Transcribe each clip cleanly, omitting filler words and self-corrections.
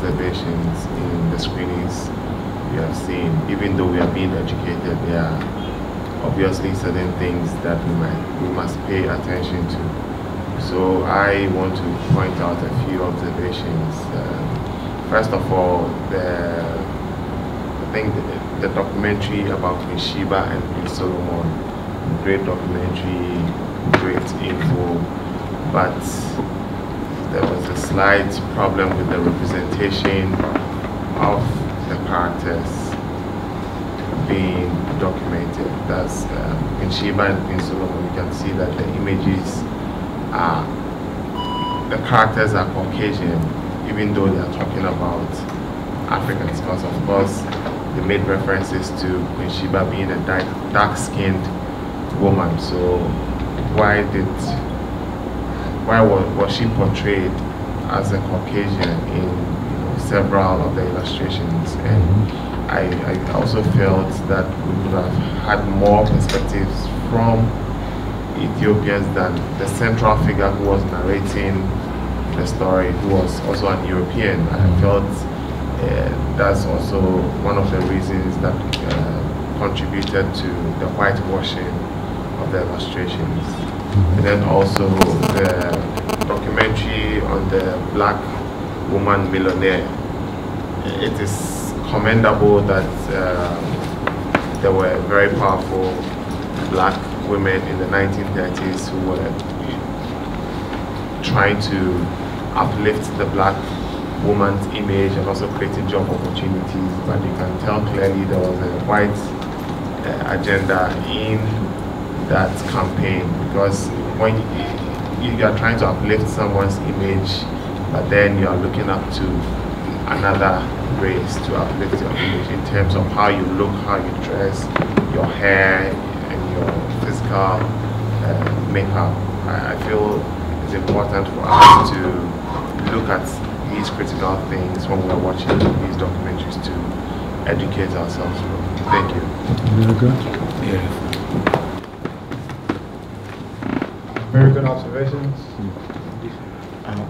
observations in the screenings we have seen. Even though we are being educated, there are obviously certain things that we must pay attention to. So I want to point out a few observations. First of all, I think the documentary about Queen Sheba and Queen Solomon, great documentary, great info, but there was a slight problem with the representation of the characters being documented. That's Queen Sheba and Queen Solomon. You can see that the images are, the characters are Caucasian, even though they are talking about Africans, because of course they made references to Queen Sheba being a dark-skinned woman. So why was she portrayed as a Caucasian in several of the illustrations? And I also felt that we could have had more perspectives from Ethiopians than the central figure who was narrating the story, who was also an European. I felt that's also one of the reasons that contributed to the whitewashing of the illustrations. And then also the documentary on the black woman millionaire. It is commendable that there were very powerful black women in the 1930s who were trying to uplift the black woman's image and also creating job opportunities. But you can tell clearly there was a white agenda in that campaign, because when you are trying to uplift someone's image, but then you are looking up to another race to uplift your image in terms of how you look, how you dress, your hair, and your physical makeup. I feel it's important for us to look at these critical things when we're watching these documentaries to educate ourselves. Thank you. Very good. Yeah. Very good observations.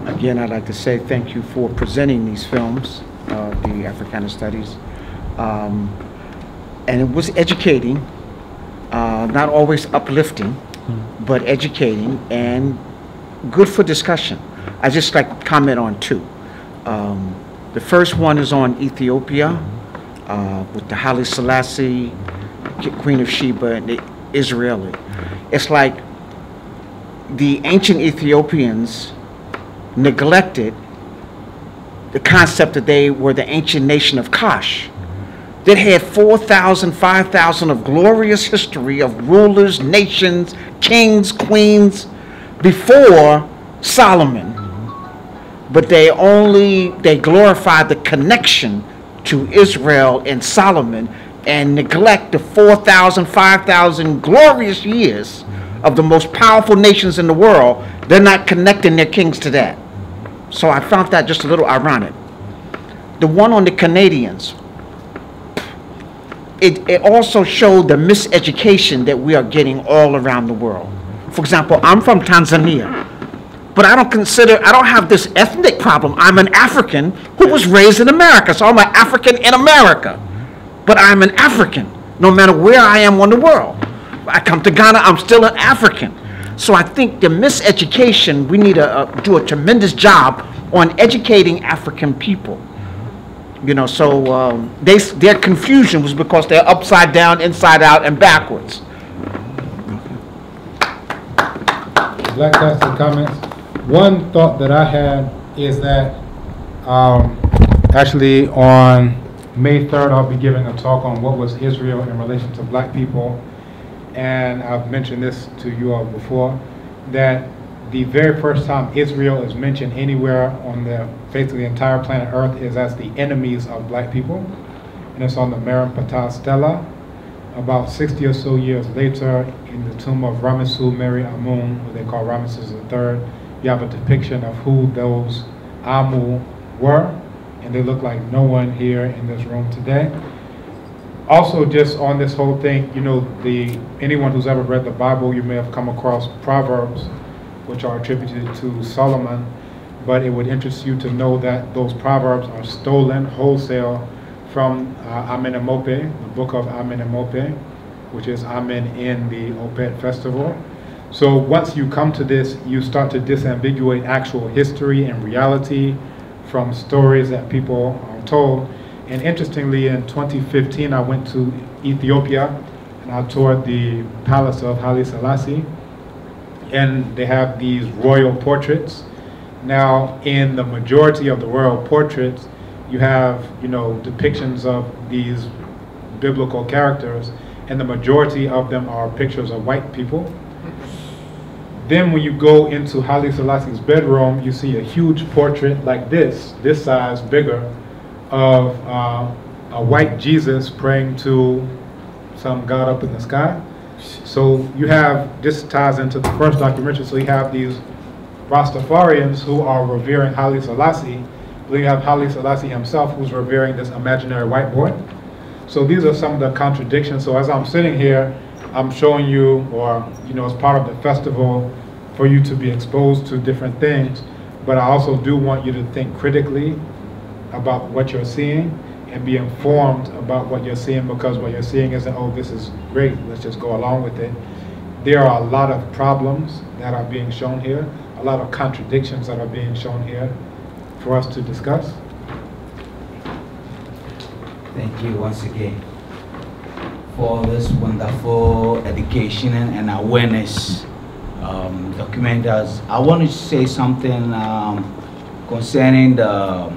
Again, I'd like to say thank you for presenting these films, the Africana Studies. And it was educating, not always uplifting, but educating and good for discussion. I just like to comment on two. The first one is on Ethiopia, with the Haile Selassie, Queen of Sheba, and the Israeli. It's like the ancient Ethiopians neglected the concept that they were the ancient nation of Kash. That had 4,000, 5,000 of glorious history of rulers, nations, kings, queens before Solomon. But they glorified the connection to Israel and Solomon and neglect the 4,000, 5,000 glorious years of the most powerful nations in the world. They're not connecting their kings to that. So I found that just a little ironic. The one on the Canadians, it also showed the miseducation that we are getting all around the world. For example, I'm from Tanzania, but I don't have this ethnic problem. I'm an African who was raised in America, so I'm an African in America. But I'm an African, no matter where I am on the world. I come to Ghana, I'm still an African. So I think the miseducation, we need to do a tremendous job on educating African people. So their confusion was because they're upside down, inside out, and backwards. Black Pastor comments. One thought that I had is that actually on May 3rd, I'll be giving a talk on what was Israel in relation to black people. And I've mentioned this to you all before, that the very first time Israel is mentioned anywhere on the face of the entire planet Earth is as the enemies of black people. And it's on the Merenptah stela. About 60 or so years later, in the tomb of Ramesu Meri Amun, who they call Ramesses III, you have a depiction of who those Amu were, and they look like no one here in this room today. Also, just on this whole thing, anyone who's ever read the Bible, you may have come across Proverbs, which are attributed to Solomon, but it would interest you to know that those proverbs are stolen wholesale from Amenemope, the book of Amenemope, which is Amen in the Opet festival. So once you come to this, you start to disambiguate actual history and reality from stories that people are told. And interestingly, in 2015, I went to Ethiopia and I toured the palace of Haile Selassie, and they have these royal portraits. Now, in the majority of the royal portraits, you have, depictions of these biblical characters, and the majority of them are pictures of white people. Then when you go into Haile Selassie's bedroom, you see a huge portrait like this size, bigger, of a white Jesus praying to some God up in the sky. So you have, this ties into the first documentary, so you have these Rastafarians who are revering Haile Selassie, but you have Haile Selassie himself who's revering this imaginary white boy. So these are some of the contradictions. So as I'm sitting here, I'm showing you, or as part of the festival, for you to be exposed to different things, but I also do want you to think critically about what you're seeing and be informed about what you're seeing, because what you're seeing isn't, oh, this is great, let's just go along with it. There are a lot of problems that are being shown here, a lot of contradictions that are being shown here for us to discuss. Thank you once again for this wonderful education and awareness documenters. I want to say something concerning the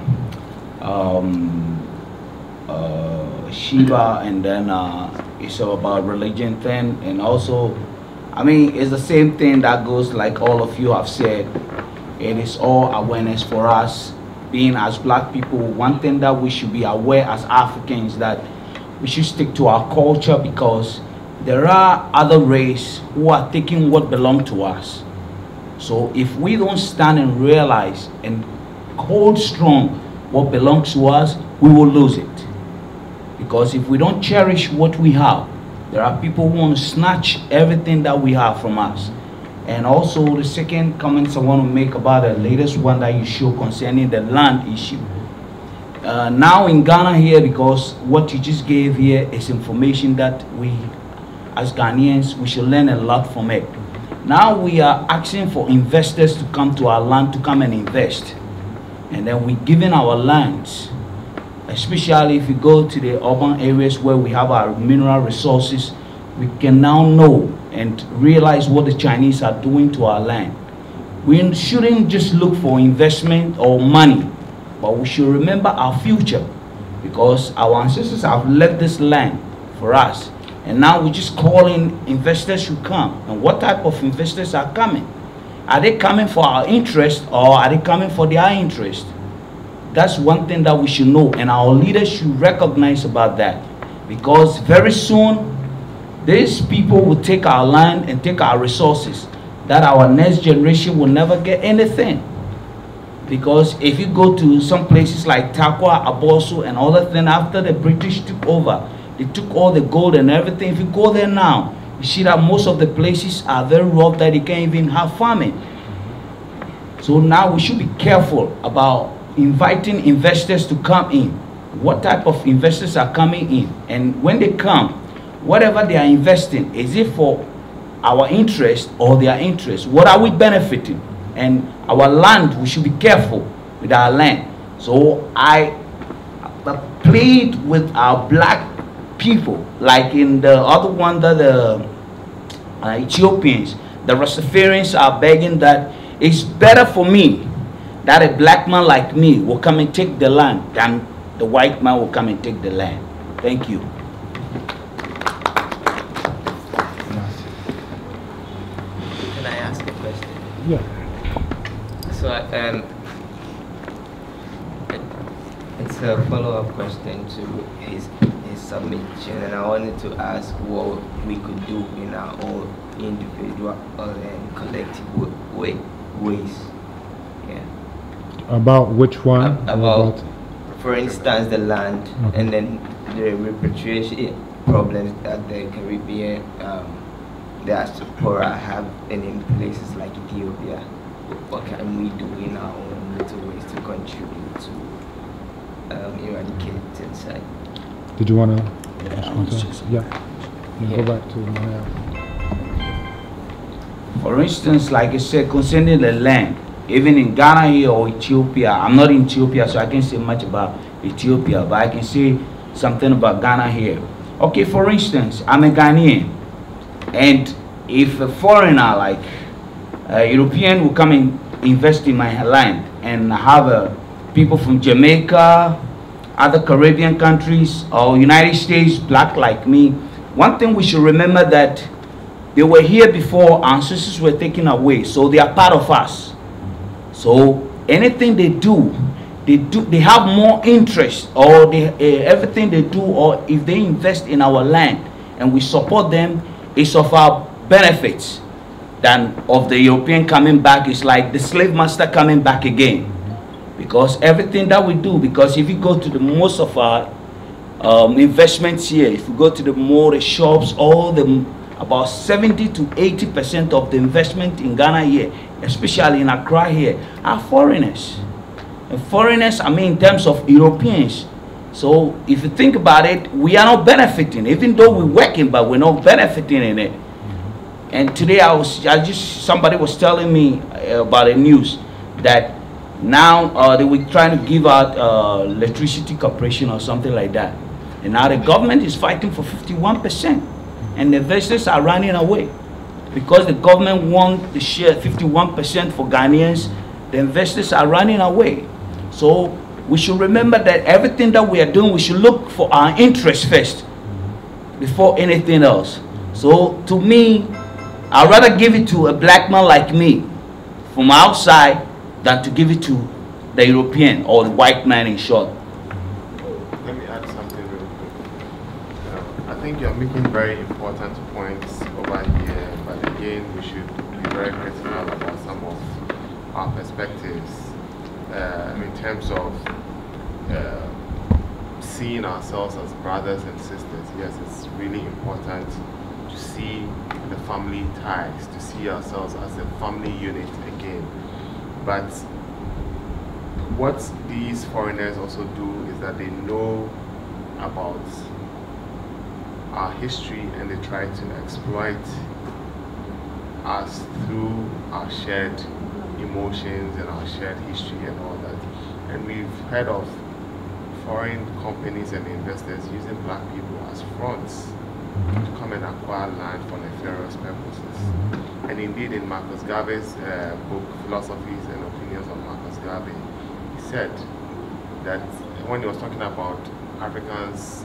Shiva, and then it's about religion thing, and also, I mean, it's the same thing that goes like all of you have said. It is all awareness for us, being as black people. One thing that we should be aware as Africans, that we should stick to our culture, because there are other races who are taking what belongs to us. So if we don't stand and realize and hold strong what belongs to us, we will lose it. Because if we don't cherish what we have, there are people who want to snatch everything that we have from us. And also the second comments I want to make about the latest one that you show concerning the land issue. Now in Ghana here, because what you just gave here is information that we as Ghanaians, we should learn a lot from it. Now we are asking for investors to come to our land to come and invest. And then we're giving our lands, especially if you go to the urban areas where we have our mineral resources, we can now know and realize what the Chinese are doing to our land. We shouldn't just look for investment or money, but we should remember our future, because our ancestors have left this land for us. And now we're just calling investors to come. And what type of investors are coming? Are they coming for our interest, or are they coming for their interest? That's one thing that we should know, and our leaders should recognize about that. Because very soon, these people will take our land and take our resources, that our next generation will never get anything. Because if you go to some places like Takwa, Aboso, and other things, after the British took over, they took all the gold and everything. If you go there now, you see that most of the places are very rough, that they can't even have farming. So now we should be careful about inviting investors to come in. What type of investors are coming in? And when they come, whatever they are investing, is it for our interest or their interest? What are we benefiting? And our land, we should be careful with our land. So I plead with our black people, like in the other one, that the Ethiopians, the Rastafarians are begging that it's better for me that a black man like me will come and take the land than the white man will come and take the land. Thank you. Can I ask a question? Yeah. So it's a follow-up question to his submission, and I wanted to ask what we could do in our own individual and collective ways. Yeah. About which one? About, for instance, the land, and then the repatriation problems that the Caribbean diaspora have in places like Ethiopia. What can we do in our own little ways to contribute to eradicate genocide. Did you want to? Yeah. Go back to Maya. For instance, like I said, concerning the land, even in Ghana here or Ethiopia, I'm not in Ethiopia, so I can't say much about Ethiopia, but I can say something about Ghana here. Okay, for instance, I'm a Ghanaian, and if a foreigner like a European will come and invest in my land, and have people from Jamaica, other Caribbean countries, or United States, black like me, one thing we should remember that they were here before our ancestors were taken away, so they are part of us. So anything they do, they have more interest, or everything they do, or if they invest in our land and we support them, is of our benefits than of the European coming back. It's like the slave master coming back again. Because everything that we do, because if you go to the most of our investments here, if you go to the mall, the shops, about 70 to 80% of the investment in Ghana here, especially in Accra here, are foreigners. And foreigners, I mean in terms of Europeans. So if you think about it, we are not benefiting, even though we're working, but we're not benefiting in it. And today somebody was telling me about the news that now they were trying to give out electricity corporation or something like that. And now the government is fighting for 51%. And the investors are running away. Because the government wants to share 51% for Ghanaians, the investors are running away. So we should remember that everything that we are doing, we should look for our interest first before anything else. So to me, I'd rather give it to a black man like me from outside than to give it to the European or the white man in short. Let me add something real quick. I think you're making very important points over here, but again, we should be very critical about some of our perspectives in terms of seeing ourselves as brothers and sisters. Yes, it's really important to see the family ties, to see ourselves as a family unit again. But what these foreigners also do is that they know about our history and they try to exploit us through our shared emotions and our shared history and all that. And we've heard of foreign companies and investors using black people as fronts to come and acquire land for nefarious purposes. And indeed, in Marcus Garvey's book, Philosophies and Opinions of Marcus Garvey, he said that when he was talking about Africans,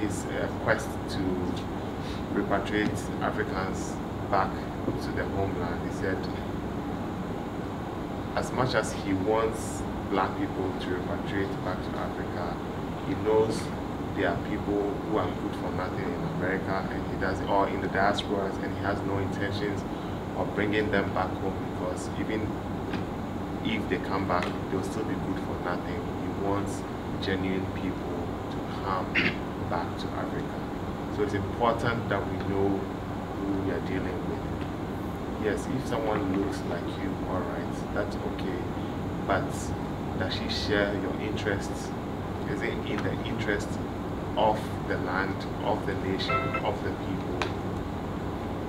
his quest to repatriate Africans back to their homeland, he said, as much as he wants black people to repatriate back to Africa, he knows there are people who are good for nothing in America, and he does, or in the diasporas, and he has no intentions of bringing them back home, because even if they come back, they'll still be good for nothing. He wants genuine people to come back to Africa. So it's important that we know who we are dealing with. Yes, if someone looks like you, all right, that's okay, but does she share your interests? Is it in the interest of the land, of the nation, of the people?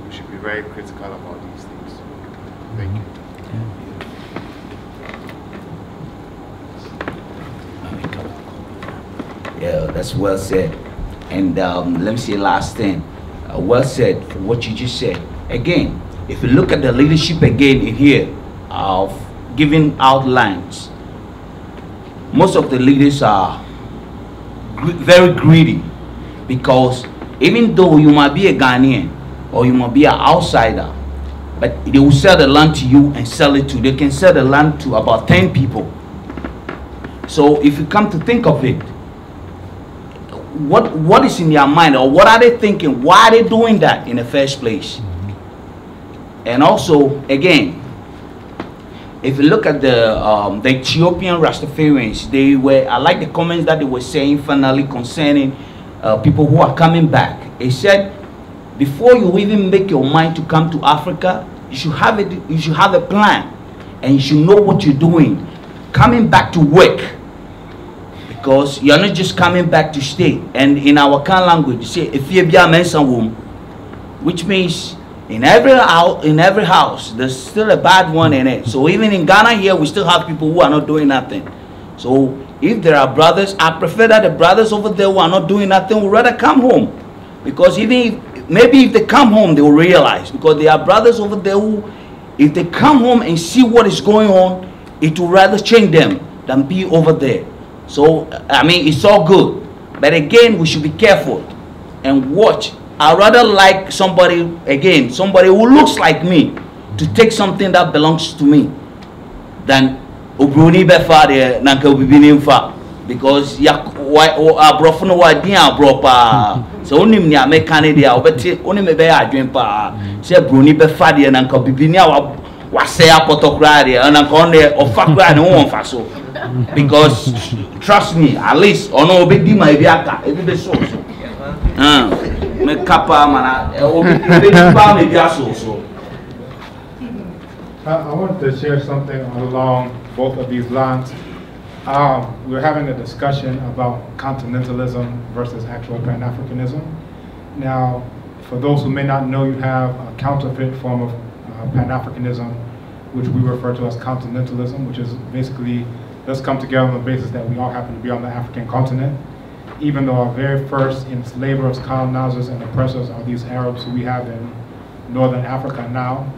We should be very critical about these things. Thank you. Yeah, that's well said. And let me say last thing. Well said for what you just said. Again, if you look at the leadership again in here of giving outlines, most of the leaders are very greedy, because even though you might be a Ghanaian or you might be an outsider, but they will sell the land to you and sell it to, they can sell the land to about 10 people. So if you come to think of it, what is in their mind, or what are they thinking? Why are they doing that in the first place? And also, again, if you look at the Ethiopian Rastafarians, I like the comments that they were saying finally concerning people who are coming back. They said, before you even make your mind to come to Africa, you should have a plan, and you should know what you're doing. coming back to work, because you're not just coming back to stay. And in our Kan language, you say if you be a mensa womb, which means in every house there's still a bad one in it. So even in Ghana here, we still have people who are not doing nothing. So if there are brothers, I prefer that the brothers over there who are not doing nothing would rather come home, because even maybe if they come home, they will realize, because there are brothers over there who, if they come home and see what is going on, it will rather change them than be over there. So I mean, it's all good, but again, we should be careful and watch. I rather like somebody who looks like me to take something that belongs to me than Obroni befa de nanka bibini mfa, because ya abrofo no wa din abropa. So onim ni ameka ne dia obeti onim be ya adwen pa, se broni befa de nanka bibini a wa say apotokra de nanka on de ofakra ne won fa so, because trust me, at least ono obedi ma ebi aka ebi be so me kapa mana obi ba me bia so. I wanted to share something along both of these lines. We're having a discussion about continentalism versus actual Pan-Africanism. Now, for those who may not know, you have a counterfeit form of Pan-Africanism, which we refer to as continentalism, which is basically, let's come together on the basis that we all happen to be on the African continent, even though our very first enslavers, colonizers, and oppressors are these Arabs who we have in northern Africa now.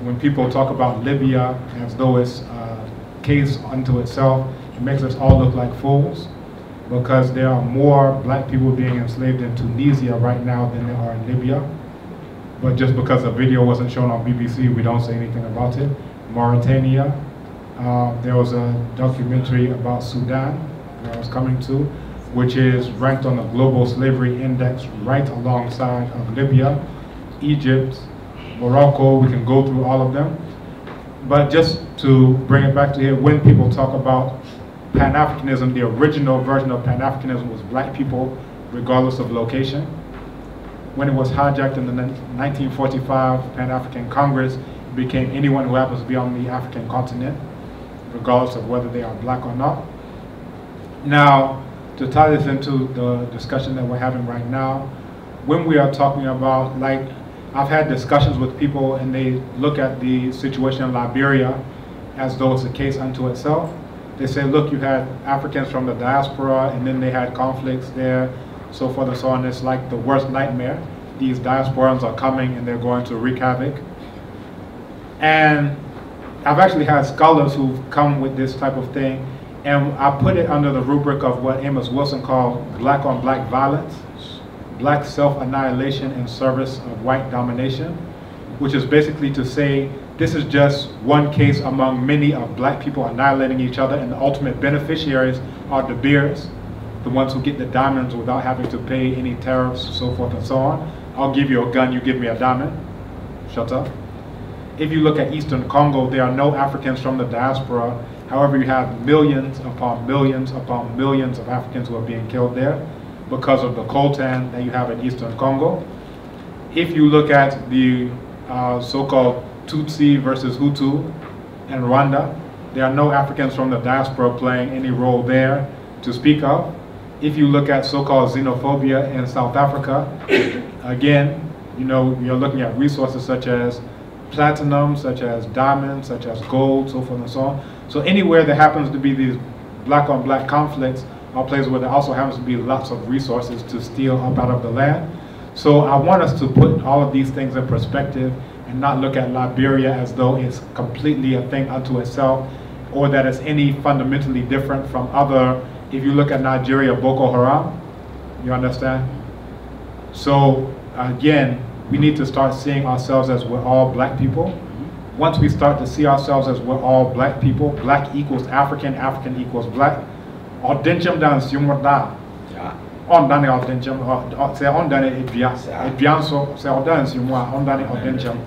When people talk about Libya as though it's a case unto itself, it makes us all look like fools, because there are more black people being enslaved in Tunisia right now than there are in Libya. But just because a video wasn't shown on BBC, we don't say anything about it. Mauritania, there was a documentary about Sudan that I was coming to, which is ranked on the Global Slavery Index right alongside of Libya, Egypt, Morocco. We can go through all of them. But just to bring it back to here, when people talk about Pan-Africanism, the original version of Pan-Africanism was black people, regardless of location. When it was hijacked in the 1945 Pan-African Congress, it became anyone who happens to be on the African continent, regardless of whether they are black or not. Now, to tie this into the discussion that we're having right now, when we are talking about, like, I've had discussions with people and they look at the situation in Liberia as though it's a case unto itself. They say, look, you had Africans from the diaspora and then they had conflicts there, so forth and so on. It's like the worst nightmare. These diasporans are coming and they're going to wreak havoc. And I've actually had scholars who've come with this type of thing, and I put it under the rubric of what Amos Wilson called black on black violence, black self-annihilation in service of white domination, which is basically to say this is just one case among many of black people annihilating each other, and the ultimate beneficiaries are De Beers, the ones who get the diamonds without having to pay any tariffs, so forth and so on. I'll give you a gun, you give me a diamond. Shut up. If you look at Eastern Congo, there are no Africans from the diaspora. However, you have millions upon millions upon millions of Africans who are being killed there because of the coltan that you have in Eastern Congo. If you look at the so-called Tutsi versus Hutu in Rwanda, there are no Africans from the diaspora playing any role there to speak of. If you look at so-called xenophobia in South Africa, again, you know, you're looking at resources such as platinum, such as diamonds, such as gold, so forth and so on. So anywhere there happens to be these black on black conflicts are places where there also happens to be lots of resources to steal up out of the land. So I want us to put all of these things in perspective and not look at Liberia as though it's completely a thing unto itself, or that it's any fundamentally different from other. If you look at Nigeria, Boko Haram, you understand? So again, we need to start seeing ourselves as we're all black people. Once we start to see ourselves as we're all black people, black equals African, African equals black. Audencham dan siumorda. On dane audencham, say on dane edbianso, say on dane siumwa, on dane audencham.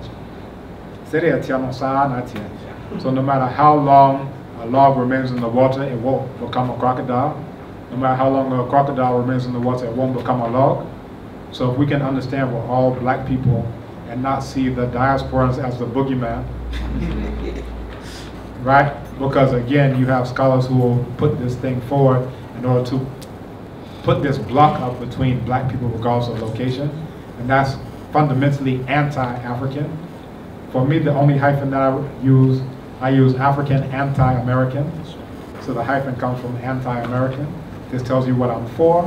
Say atiano sa natia. So no matter how long a log remains in the water, it won't become a crocodile. No matter how long a crocodile remains in the water, it won't become a log. So if we can understand we're all black people and not see the diasporans as the boogeyman, right? because again, you have scholars who will put this thing forward in order to put this block up between black people regardless of location, and that's fundamentally anti-African. For me, the only hyphen that I use African anti-American. So the hyphen comes from anti-American. This tells you what I'm for.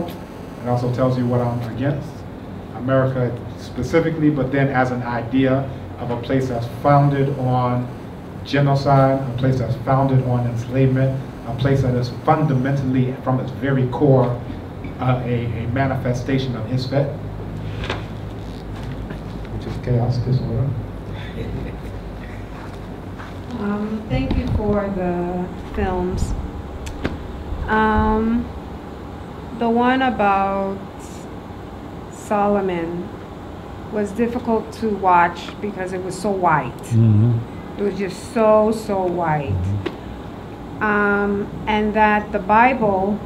It also tells you what I'm against. America specifically, but then as an idea of a place that's founded on genocide, a place that's founded on enslavement, a place that is fundamentally, from its very core, a manifestation of Isfet, which is chaos, disorder. Thank you for the films. The one about Solomon was difficult to watch because it was so white. It was just so white. And that the Bible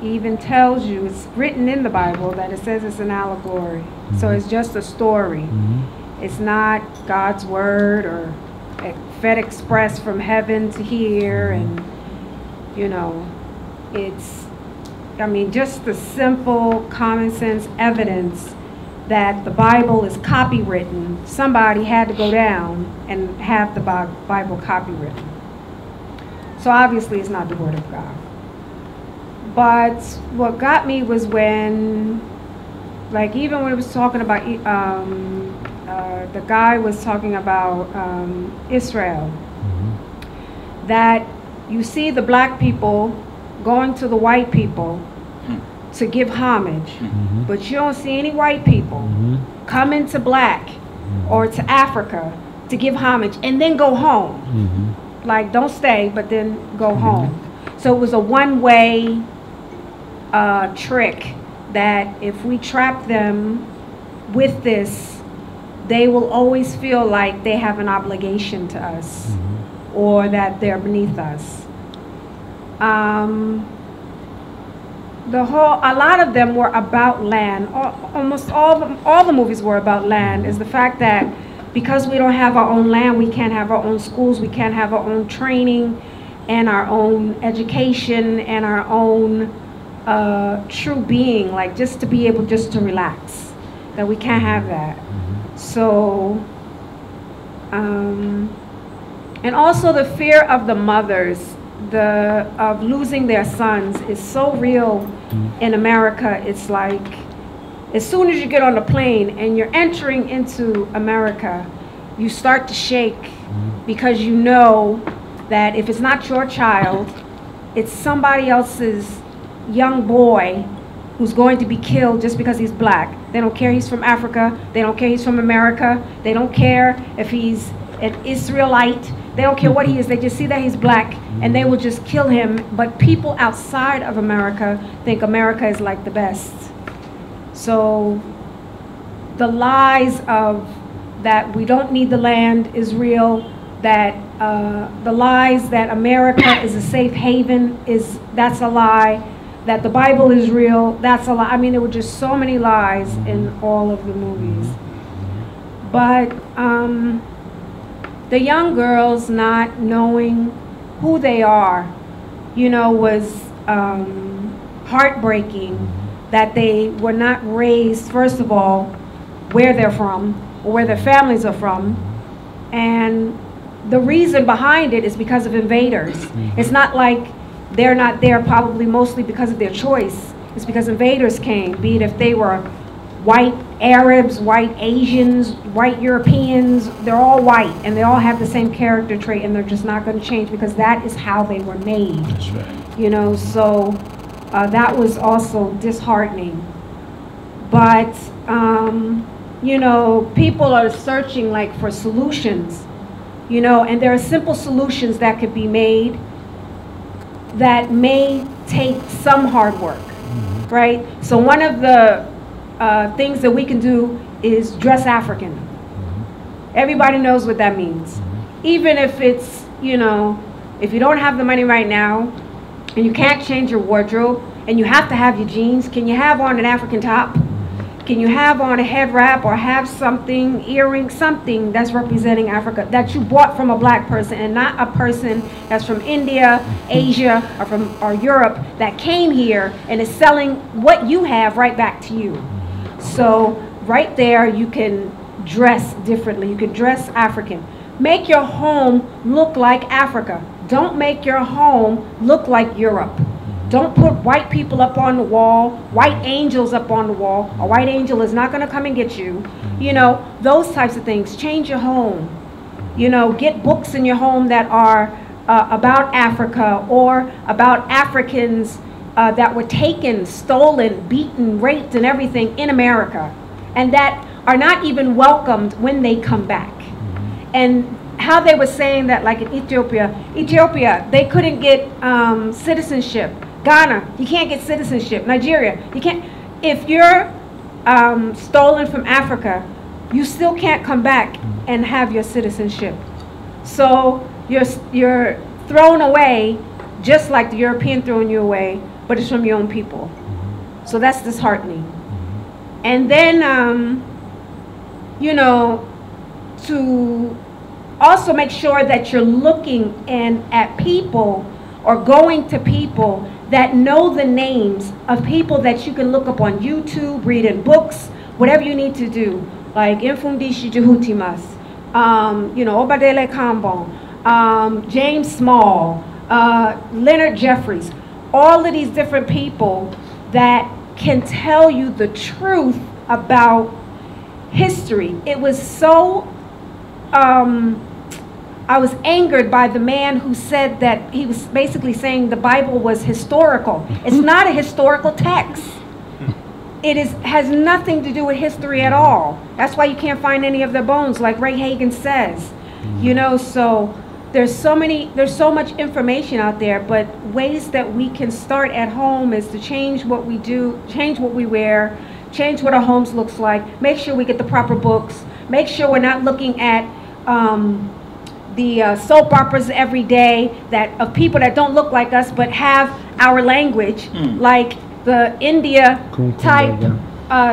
even tells you, it's written in the Bible that it says it's an allegory. So it's just a story. It's not God's word or fed express from heaven to here, and you know, it's, I mean, just the simple common sense evidence that the Bible is copywritten. Somebody had to go down and have the Bible copywritten. So obviously it's not the word of God. But what got me was when, like, even when it was talking about, the guy was talking about Israel, that you see the black people going to the white people to give homage, but you don't see any white people coming to black or to Africa to give homage and then go home. Like, don't stay, but then go home. So it was a one-way trick that if we trap them with this, they will always feel like they have an obligation to us or that they're beneath us. A lot of them were about land. Almost all the movies were about land. Is the fact that because we don't have our own land, we can't have our own schools, we can't have our own training and our own education and our own true being, like just to be able just to relax, that we can't have that. So, and also the fear of the mothers, of losing their sons is so real in America. It's like, as soon as you get on the plane and you're entering into America, you start to shake because you know that if it's not your child, it's somebody else's young boy who's going to be killed just because he's black. They don't care he's from Africa. They don't care he's from America. They don't care if he's an Israelite. They don't care what he is. They just see that he's black and they will just kill him. But people outside of America think America is like the best. So the lies of that we don't need the land is real, that the lies that America is a safe haven, that's a lie, that the Bible is real, that's a lie. I mean, there were just so many lies in all of the movies. But the young girls not knowing who they are, you know, was heartbreaking, that they were not raised, first of all, where they're from or where their families are from. And the reason behind it is because of invaders. It's not like they're not there probably mostly because of their choice. It's because invaders came, be it if they were white Arabs, white Asians, white Europeans, they're all white and they all have the same character trait and they're just not going to change because that is how they were made. That's right. You know, so that was also disheartening. But, you know, people are searching like for solutions, you know, and there are simple solutions that could be made that may take some hard work, right? So one of the things that we can do is dress African. Everybody knows what that means. Even if it's, you know, if you don't have the money right now and you can't change your wardrobe and you have to have your jeans, can you have on an African top? Can you have on a head wrap or have something, earring, something that's representing Africa that you bought from a black person and not a person that's from India, Asia, or Europe that came here and is selling what you have right back to you. So right there, you can dress differently. You can dress African. Make your home look like Africa. Don't make your home look like Europe. Don't put white people up on the wall, white angels up on the wall. A white angel is not going to come and get you. You know, those types of things. Change your home. You know, get books in your home that are about Africa or about Africans that were taken, stolen, beaten, raped, and everything in America, and that are not even welcomed when they come back. And how they were saying that, like in Ethiopia, they couldn't get citizenship. Ghana, you can't get citizenship. Nigeria, you can't. If you're stolen from Africa, you still can't come back and have your citizenship. So you're thrown away, just like the European throwing you away, but it's from your own people. So that's disheartening. And then, you know, to also make sure that you're looking at people or going to people that know the names of people that you can look up on YouTube, read in books, whatever you need to do, like Mfudishi Jehutimas, you know, Obadele Kambon, James Small, Leonard Jeffries, all of these different people that can tell you the truth about history. It was so, I was angered by the man who said that he was basically saying the Bible was historical. It's not a historical text. It has nothing to do with history at all. That's why you can't find any of their bones, like Ray Hagen says. You know, so there's so much information out there, but ways that we can start at home is to change what we do, change what we wear, change what our homes looks like, make sure we get the proper books, make sure we're not looking at the soap operas every day of people that don't look like us but have our language, like the India type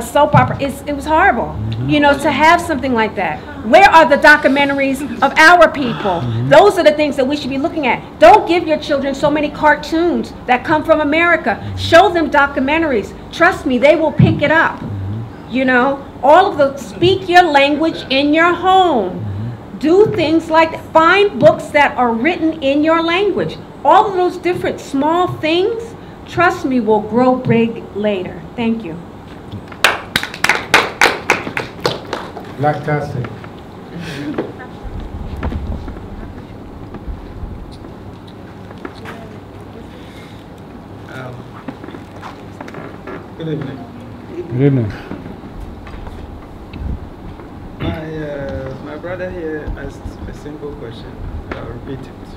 soap opera. It was horrible, you know, to have something like that. Where are the documentaries of our people? Those are the things that we should be looking at. Don't give your children so many cartoons that come from America. Show them documentaries. Trust me, they will pick it up. You know, speak your language in your home. Do things like find books that are written in your language. All of those different small things, trust me, will grow big later. Thank you. Blacktastic. Good evening. Good evening. My brother here asked a simple question. I'll repeat it.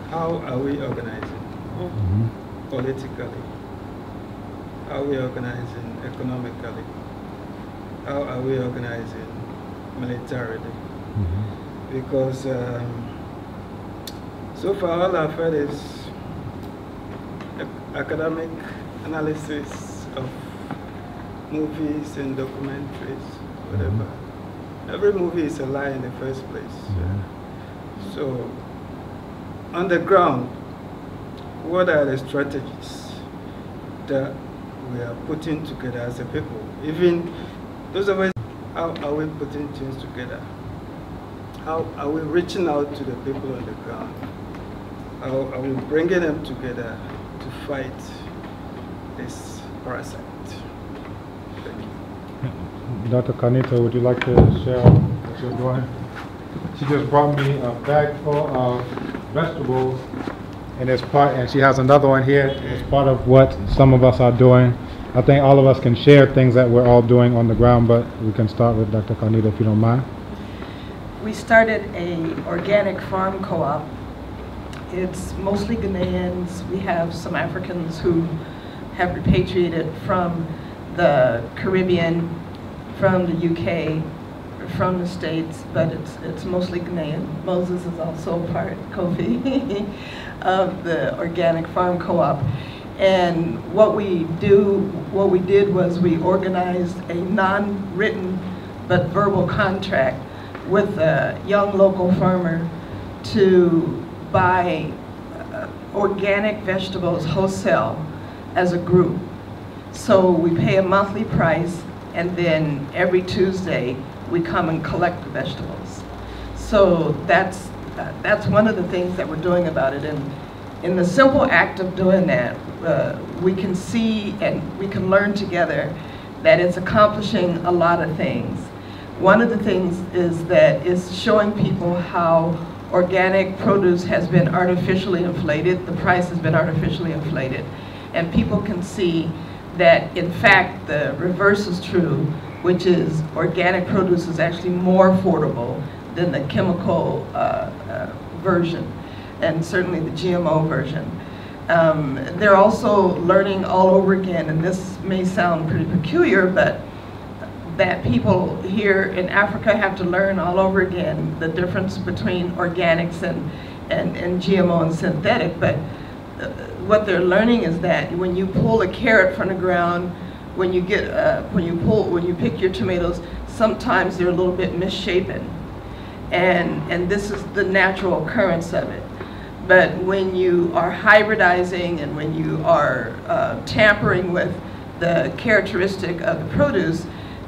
How are we organizing politically? How are we organizing economically? How are we organizing militarily? Because so far all I've heard is academic analysis of movies and documentaries, whatever. Every movie is a lie in the first place. So, on the ground, what are the strategies that we are putting together as a people? Even those of us, how are we putting things together? How are we reaching out to the people on the ground? How are we bringing them together to fight this parasite? Thank you. Dr. Kanita, would you like to share what you're doing? She just brought me a bag full of vegetables, and she has another one here. It's part of what some of us are doing. I think all of us can share things that we're all doing on the ground, but we can start with Dr. Kanita if you don't mind. We started an organic farm co-op. It's mostly Ghanaians. We have some Africans who have repatriated from the Caribbean, from the UK, from the States, but it's mostly Ghanaian. Moses is also part, Kofi, of the organic farm co-op. And what we did was we organized a non-written but verbal contract with a young local farmer to buy organic vegetables wholesale as a group. So we pay a monthly price, and then every Tuesday we come and collect the vegetables. So that's one of the things that we're doing about it. And in the simple act of doing that, we can see and we can learn together that it's accomplishing a lot of things. One of the things is that it's showing people how organic produce has been artificially inflated, the price has been artificially inflated, and people can see that in fact the reverse is true, which is organic produce is actually more affordable than the chemical version, and certainly the GMO version. They're also learning all over again, and this may sound pretty peculiar, but that people here in Africa have to learn all over again the difference between organics and GMO and synthetic. But what they're learning is that when you pull a carrot from the ground, when you pick your tomatoes, sometimes they're a little bit misshapen, and this is the natural occurrence of it. But when you are hybridizing and when you are tampering with the characteristic of the produce,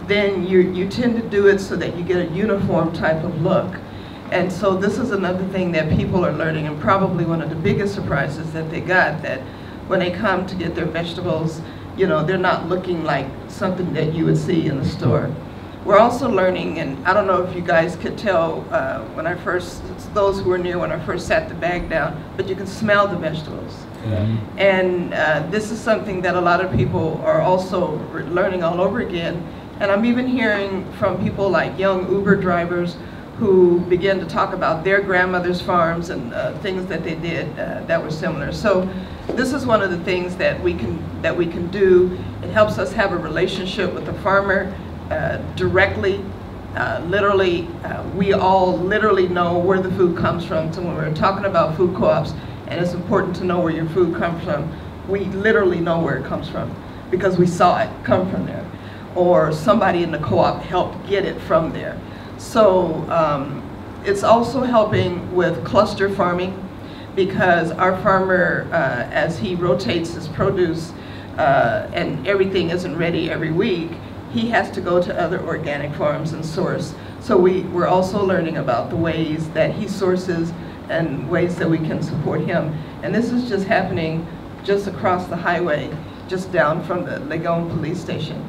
then you tend to do it so that you get a uniform type of look. And so this is another thing that people are learning, and probably one of the biggest surprises that they got, that when they come to get their vegetables, you know, they're not looking like something that you would see in the store. We're also learning, and I don't know if you guys could tell when I first, those who were near when I first sat the bag down, but you can smell the vegetables. Yeah. And this is something that a lot of people are also learning all over again. And I'm even hearing from people like young Uber drivers who begin to talk about their grandmother's farms and things that they did that were similar. So this is one of the things that we can do. It helps us have a relationship with the farmer directly. Literally, we all literally know where the food comes from. So when we're talking about food co-ops, and it's important to know where your food comes from, we literally know where it comes from because we saw it come from there, or somebody in the co-op helped get it from there. So it's also helping with cluster farming, because our farmer, as he rotates his produce and everything isn't ready every week, he has to go to other organic farms and source. So we're also learning about the ways that he sources and ways that we can support him. And this is just happening just across the highway, just down from the Legon police station.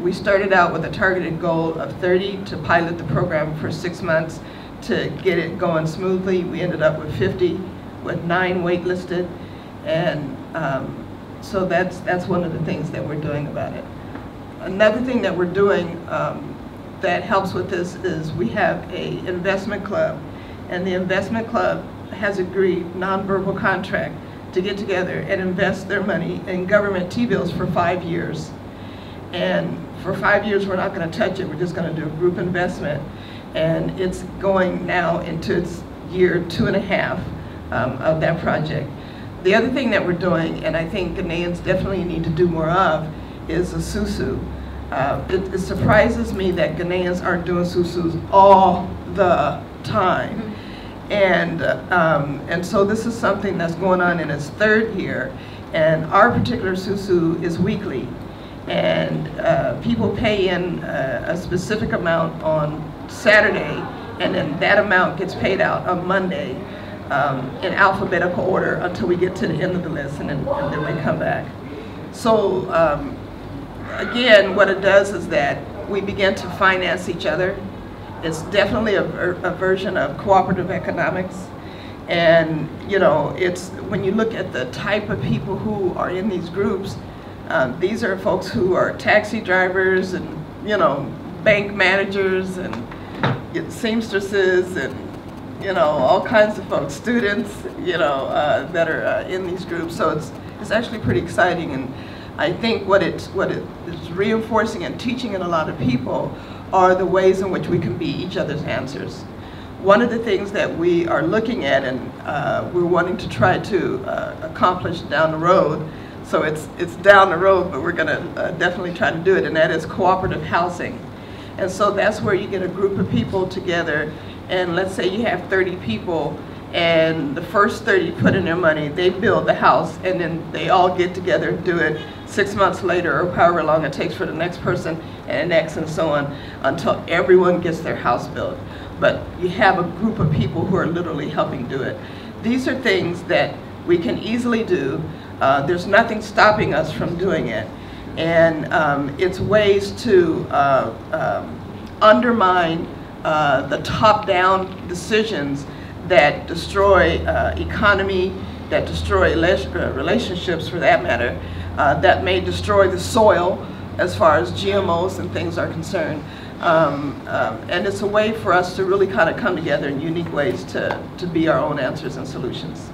We started out with a targeted goal of 30 to pilot the program for 6 months to get it going smoothly. We ended up with 50, with 9 waitlisted, and so that's one of the things that we're doing about it. Another thing that we're doing that helps with this is we have an investment club, and the investment club has agreed nonverbal contract to get together and invest their money in government T-bills for 5 years. And for 5 years, we're not going to touch it. We're just going to do a group investment. And it's going now into its year 2.5 of that project. The other thing that we're doing, and I think Ghanaians definitely need to do more of, is a susu. It surprises me that Ghanaians aren't doing susus all the time. And so this is something that's going on in its 3rd year. And our particular susu is weekly. And people pay in a specific amount on Saturday, and then that amount gets paid out on Monday in alphabetical order until we get to the end of the list, and then we come back. So again, what it does is that we begin to finance each other. It's definitely a version of cooperative economics. And you know, it's when you look at the type of people who are in these groups, these are folks who are taxi drivers and, you know, bank managers and seamstresses and, you know, all kinds of folks, students, you know, that are in these groups. So it's actually pretty exciting. And I think what it is reinforcing and teaching in a lot of people are the ways in which we can be each other's answers. One of the things that we are looking at and we're wanting to try to accomplish down the road So it's down the road, but we're going to definitely try to do it, and that is cooperative housing. And so that's where you get a group of people together, and let's say you have 30 people, and the first 30 put in their money, they build the house, and then they all get together and do it 6 months later, or however long it takes for the next person, and the next, and so on, until everyone gets their house built. But you have a group of people who are literally helping do it. These are things that we can easily do. There's nothing stopping us from doing it. And it's ways to undermine the top-down decisions that destroy economy, that destroy relationships for that matter, that may destroy the soil as far as GMOs and things are concerned. And it's a way for us to really kind of come together in unique ways to be our own answers and solutions.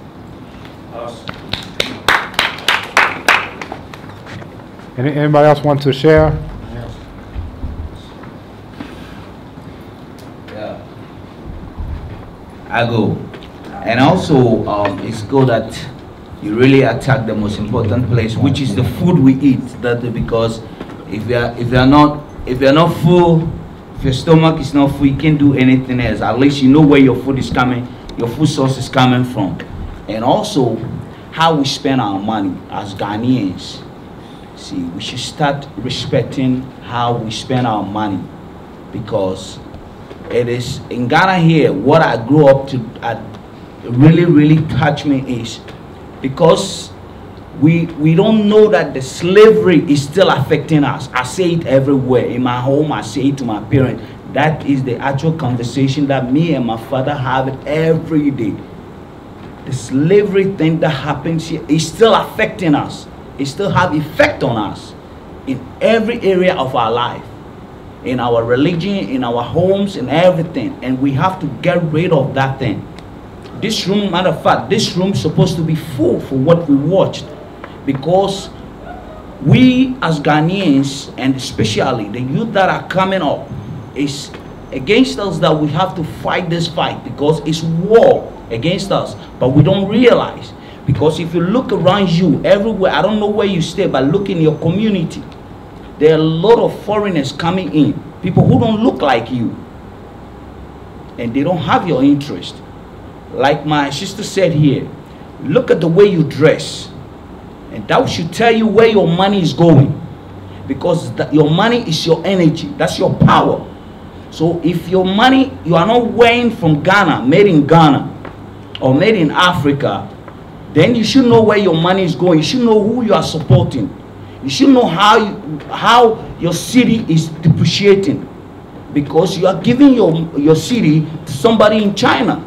Anybody else want to share? Yeah. I go. And also, it's good that you really attack the most important place, which is the food we eat. That because if you're not full, if your stomach is not full, you can't do anything else. At least you know where your food is coming, your food source is coming from. And also, how we spend our money as Ghanaians. See, we should start respecting how we spend our money, because it is in Ghana here, what I grew up to really touch me is because we don't know that the slavery is still affecting us. I say it everywhere. In my home, I say it to my parents. That is the actual conversation that me and my father have every day. The slavery thing that happens here is still affecting us. It still have effect on us in every area of our life, in our religion, in our homes, in everything. And we have to get rid of that thing. This room, matter of fact, this room is supposed to be full for what we watched, because we as Ghanaians, and especially the youth that are coming up, is against us that we have to fight this fight, because it's war against us, but we don't realize. Because if you look around you, everywhere, I don't know where you stay, but look in your community, there are a lot of foreigners coming in, people who don't look like you, and they don't have your interest. Like my sister said here, look at the way you dress, and that should tell you where your money is going, because your money is your energy, that's your power. So if your money, you are not wearing from Ghana, made in Ghana, or made in Africa, then you should know where your money is going. You should know who you are supporting. You should know how your city is depreciating, because you are giving your city to somebody in China.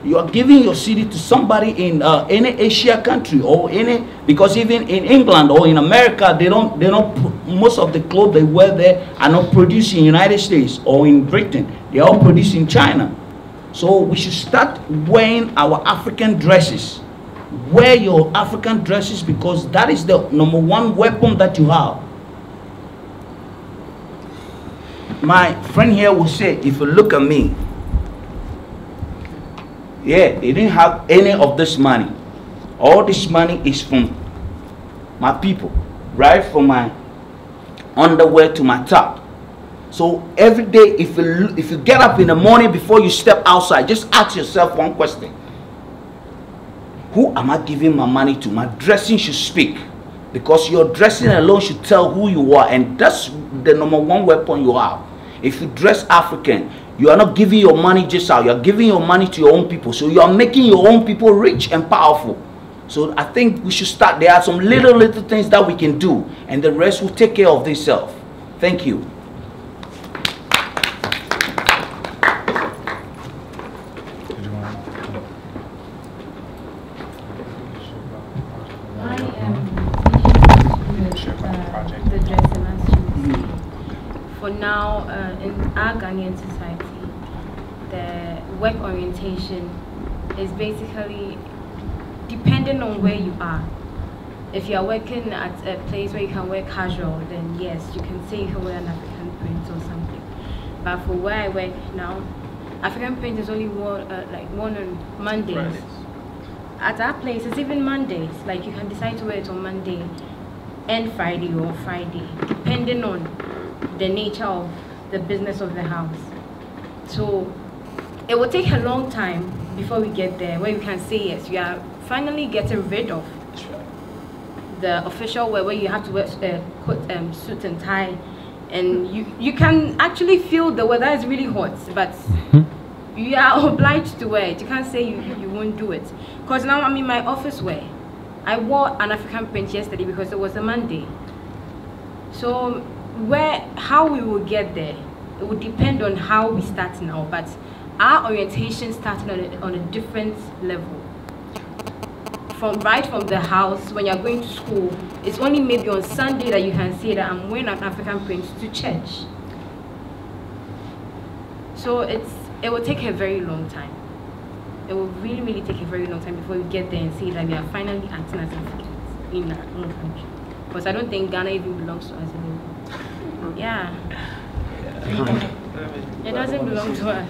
You are giving your city to somebody in any Asia country, or because even in England or in America, they don't most of the clothes they wear there are not produced in the United States or in Britain. They are all produced in China. So we should start wearing our African dresses. Wear your African dresses, because that is the #1 weapon that you have. My friend here will say, if you look at me, yeah, they didn't have any of this money. All this money is from my people, right from my underwear to my top. So every day, if you get up in the morning before you step outside, just ask yourself one question. Who am I giving my money to? My dressing should speak, because your dressing alone should tell who you are, and that's the #1 weapon you have. If you dress African, you are not giving your money just out, you are giving your money to your own people. So you are making your own people rich and powerful. So I think we should start. There are some little things that we can do, and the rest will take care of themselves. Thank you. For now, in our Ghanaian society, the work orientation is basically depending on where you are. If you are working at a place where you can wear casual, then yes, you can say you can wear an African print or something. But for where I work now, African print is only worn on Mondays. at our place, it's even Mondays. Like you can decide to wear it on Monday and Friday or Friday, depending on the nature of the business of the house. So it will take a long time before we get there where you can say yes, we are finally getting rid of the official wear where you have to wear suit and tie, and you can actually feel the weather is really hot, but you are obliged to wear it. You can't say you won't do it. Because now I'm in my office wear. I wore an African print yesterday because it was a Monday. So how we will get there, it will depend on how we start now. But our orientation starting on a different level. Right from the house, when you're going to school, it's only maybe on Sunday that you can say that I'm wearing an African print to church. So it will take a very long time. It will really, really take a very long time before we get there and see that we are finally acting as Africans in our own country. Because I don't think Ghana even belongs to us anymore. Yeah. It doesn't belong to us.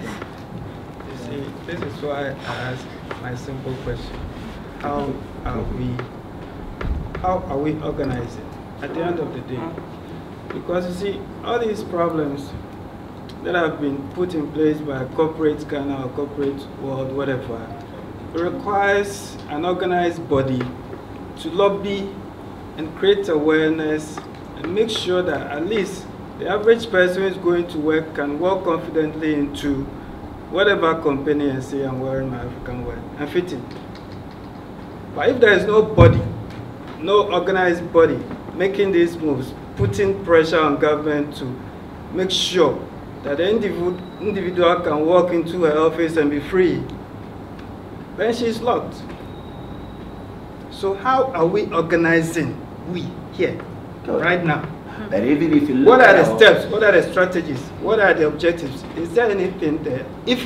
You see, this is why I ask my simple question. How are we organizing at the end of the day? Because you see, all these problems that have been put in place by corporate Ghana or corporate world, whatever, it requires an organized body to lobby and create awareness and make sure that at least the average person who is going to work can walk confidently into whatever company and say, I'm wearing my African wear and fit in. But if there is no body, no organized body making these moves, putting pressure on government to make sure that the individual can walk into her office and be free, then she's locked. So how are we organizing, we here, right now? But even if you look what are the steps? What are the strategies? What are the objectives? Is there anything there? If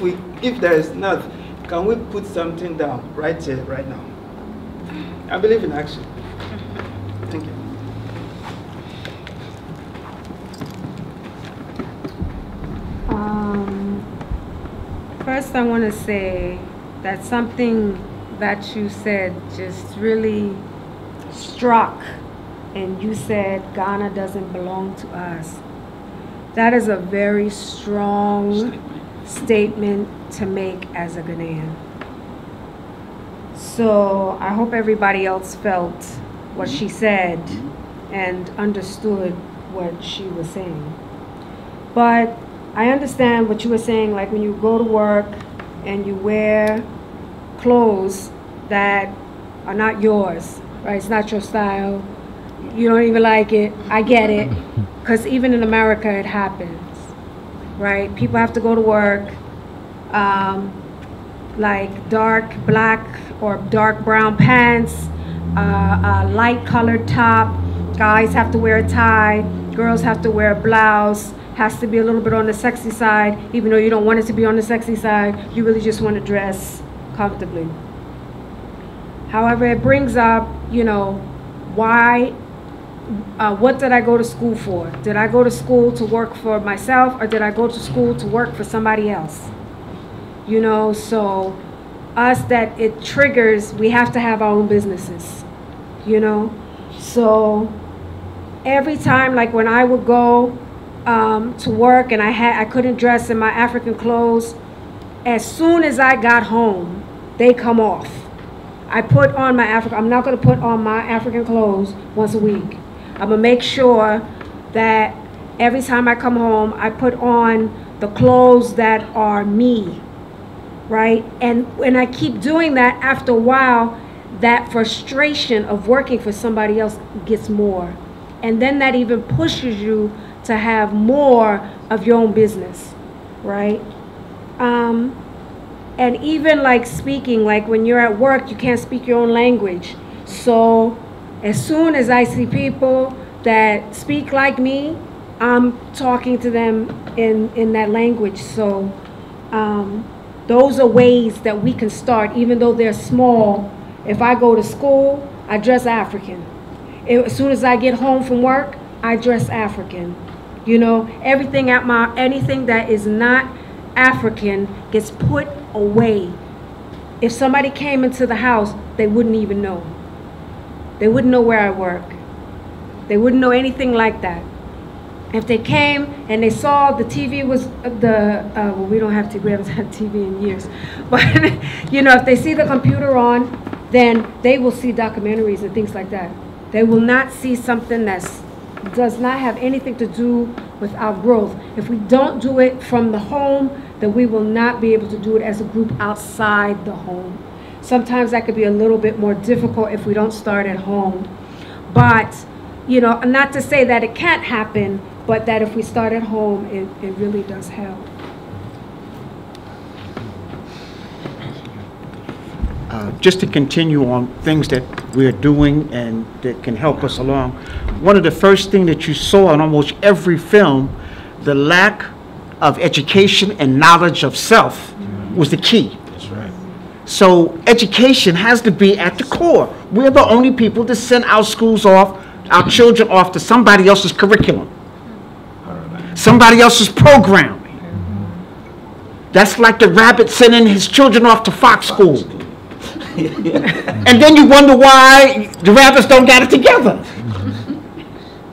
there is not, can we put something down right here, right now? I believe in action. Thank you. First, I want to say that something that you said just really struck, and you said Ghana doesn't belong to us. That is a very strong statement to make as a Ghanaian. So I hope everybody else felt what she said and understood what she was saying. But I understand what you were saying, like when you go to work and you wear clothes that are not yours, right? It's not your style. You don't even like it. I get it. Because even in America, it happens, right? People have to go to work like dark black or dark brown pants, a light colored top. Guys have to wear a tie. Girls have to wear a blouse. Has to be a little bit on the sexy side, even though you don't want it to be on the sexy side. You really just want to dress comfortably. However, it brings up, you know, why, what did I go to school for? Did I go to school to work for myself, or did I go to school to work for somebody else? You know, so us that it triggers, we have to have our own businesses, you know? So every time, like when I would go to work and I couldn't dress in my African clothes, as soon as I got home, they come off. I put on my I'm not going to put on my African clothes once a week. I'm going to make sure that every time I come home, I put on the clothes that are me, right? And when I keep doing that, after a while, that frustration of working for somebody else gets more. And then that even pushes you to have more of your own business, right? And even like speaking, like when you're at work, you can't speak your own language. So as soon as I see people that speak like me, I'm talking to them in that language. So those are ways that we can start, even though they're small. If I go to school, I dress African. As soon as I get home from work, I dress African. You know, anything that is not African gets put away. If somebody came into the house, they wouldn't even know. They wouldn't know where I work. They wouldn't know anything like that. If they came and they saw the TV was well, we don't have TV, we haven't had TV in years. But, you know, if they see the computer on, then they will see documentaries and things like that. They will not see something that does not have anything to do with our growth. If we don't do it from the home, then we will not be able to do it as a group outside the home. Sometimes that could be a little bit more difficult if we don't start at home. But, you know, not to say that it can't happen, but that if we start at home, it really does help. Just to continue on things that we're doing and that can help us along, one of the first things that you saw in almost every film, the lack of education and knowledge of self was the key. That's right. So education has to be at the core. We're the only people that send our schools off, our children off to somebody else's curriculum, somebody else's programming. That's like the rabbit sending his children off to Fox School. And then you wonder why the rabbits don't get it together.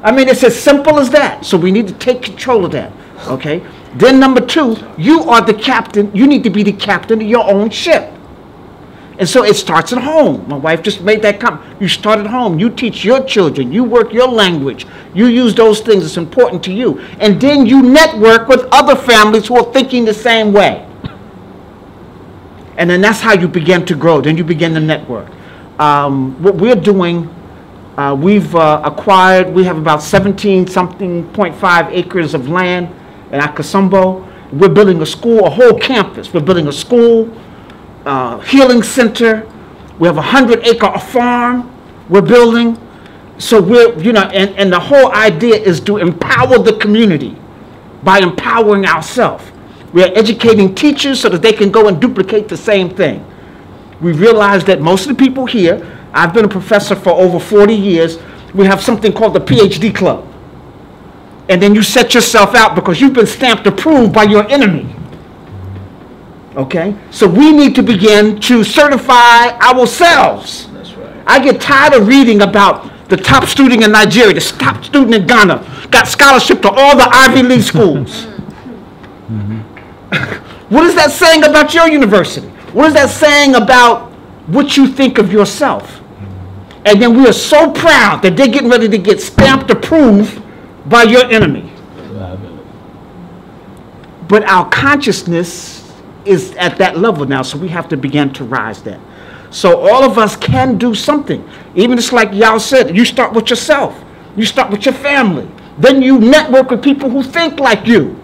I mean, it's as simple as that. So we need to take control of that, okay? Then number two, you are the captain. You need to be the captain of your own ship. And so it starts at home. My wife just made that comment. You start at home. You teach your children. You work your language. You use those things that's important to you. And then you network with other families who are thinking the same way. And then that's how you begin to grow. Then you begin to network. What we're doing, we've acquired, we have about 17.5 acres of land in Akosombo. We're building a school, a whole campus. We're building a school, healing center. We have a 100-acre farm we're building. So we're, you know, and the whole idea is to empower the community by empowering ourselves. We are educating teachers so that they can go and duplicate the same thing. We realize that most of the people here, I've been a professor for over 40 years, we have something called the PhD Club. And then you set yourself out because you've been stamped approved by your enemy. Okay? So we need to begin to certify ourselves. That's right. I get tired of reading about the top student in Nigeria, the top student in Ghana, got scholarship to all the Ivy League schools. What is that saying about your university? What is that saying about what you think of yourself? And then we are so proud that they're getting ready to get stamped approved by your enemy. But our consciousness is at that level now, so we have to begin to rise that. So all of us can do something. Even just like y'all said, you start with yourself. You start with your family. Then you network with people who think like you.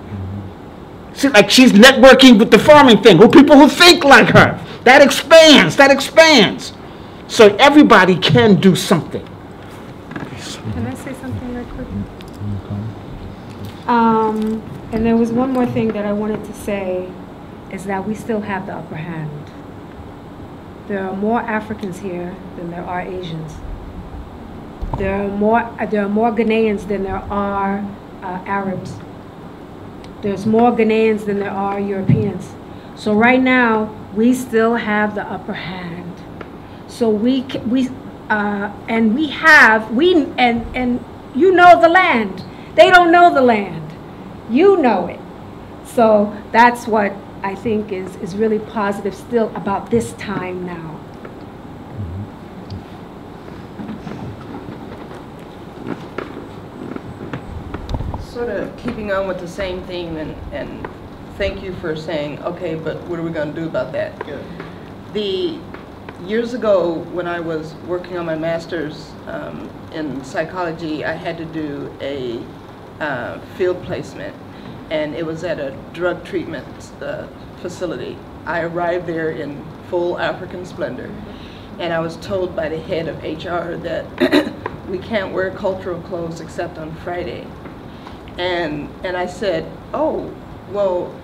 See, like she's networking with the farming thing, with people who think like her. That expands, that expands. So everybody can do something. Can I say something right quick? And there was one more thing that I wanted to say, is that we still have the upper hand. There are more Africans here than there are Asians. There are more Ghanaians than there are Arabs. There's more Ghanaians than there are Europeans. So right now, we still have the upper hand. So and you know the land. They don't know the land. You know it. So that's what I think is really positive still about this time now. Sort of keeping on with the same theme, and thank you for saying, okay, but what are we going to do about that? Yeah. Years ago, when I was working on my master's in psychology, I had to do a field placement, and it was at a drug treatment facility. I arrived there in full African splendor, and I was told by the head of HR that we can't wear cultural clothes except on Friday. And I said, oh, well,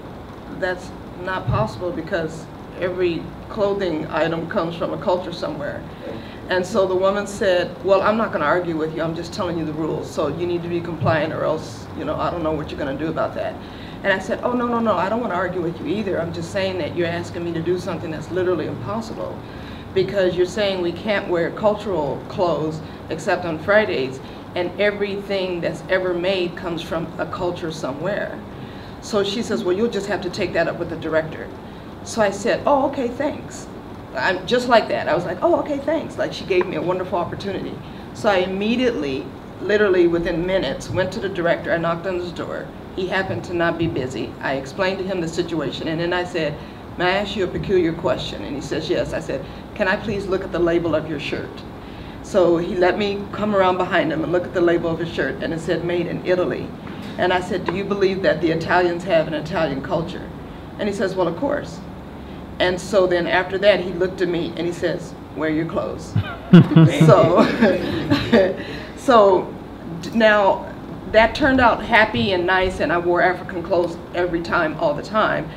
that's not possible because every clothing item comes from a culture somewhere. And so the woman said, well, I'm not going to argue with you. I'm just telling you the rules. So you need to be compliant or else, you know, I don't know what you're going to do about that. And I said, oh, no, I don't want to argue with you either. I'm just saying that you're asking me to do something that's literally impossible. because you're saying we can't wear cultural clothes except on Fridays, and everything that's ever made comes from a culture somewhere. So she says, well, you'll just have to take that up with the director. So I said, oh, okay, thanks. I'm just like that. I was like, oh, okay, thanks. Like, she gave me a wonderful opportunity. So I immediately, literally within minutes, went to the director. I knocked on his door. He happened to not be busy. I explained to him the situation, and then I said, may I ask you a peculiar question? And he says, yes. I said, can I please look at the label of your shirt? So he let me come around behind him and look at the label of his shirt, and it said, made in Italy. And I said, do you believe that the Italians have an Italian culture? And he says, well, of course. And so then after that, he looked at me and he says, wear your clothes. So now that turned out happy and nice, and I wore African clothes every time, all the time.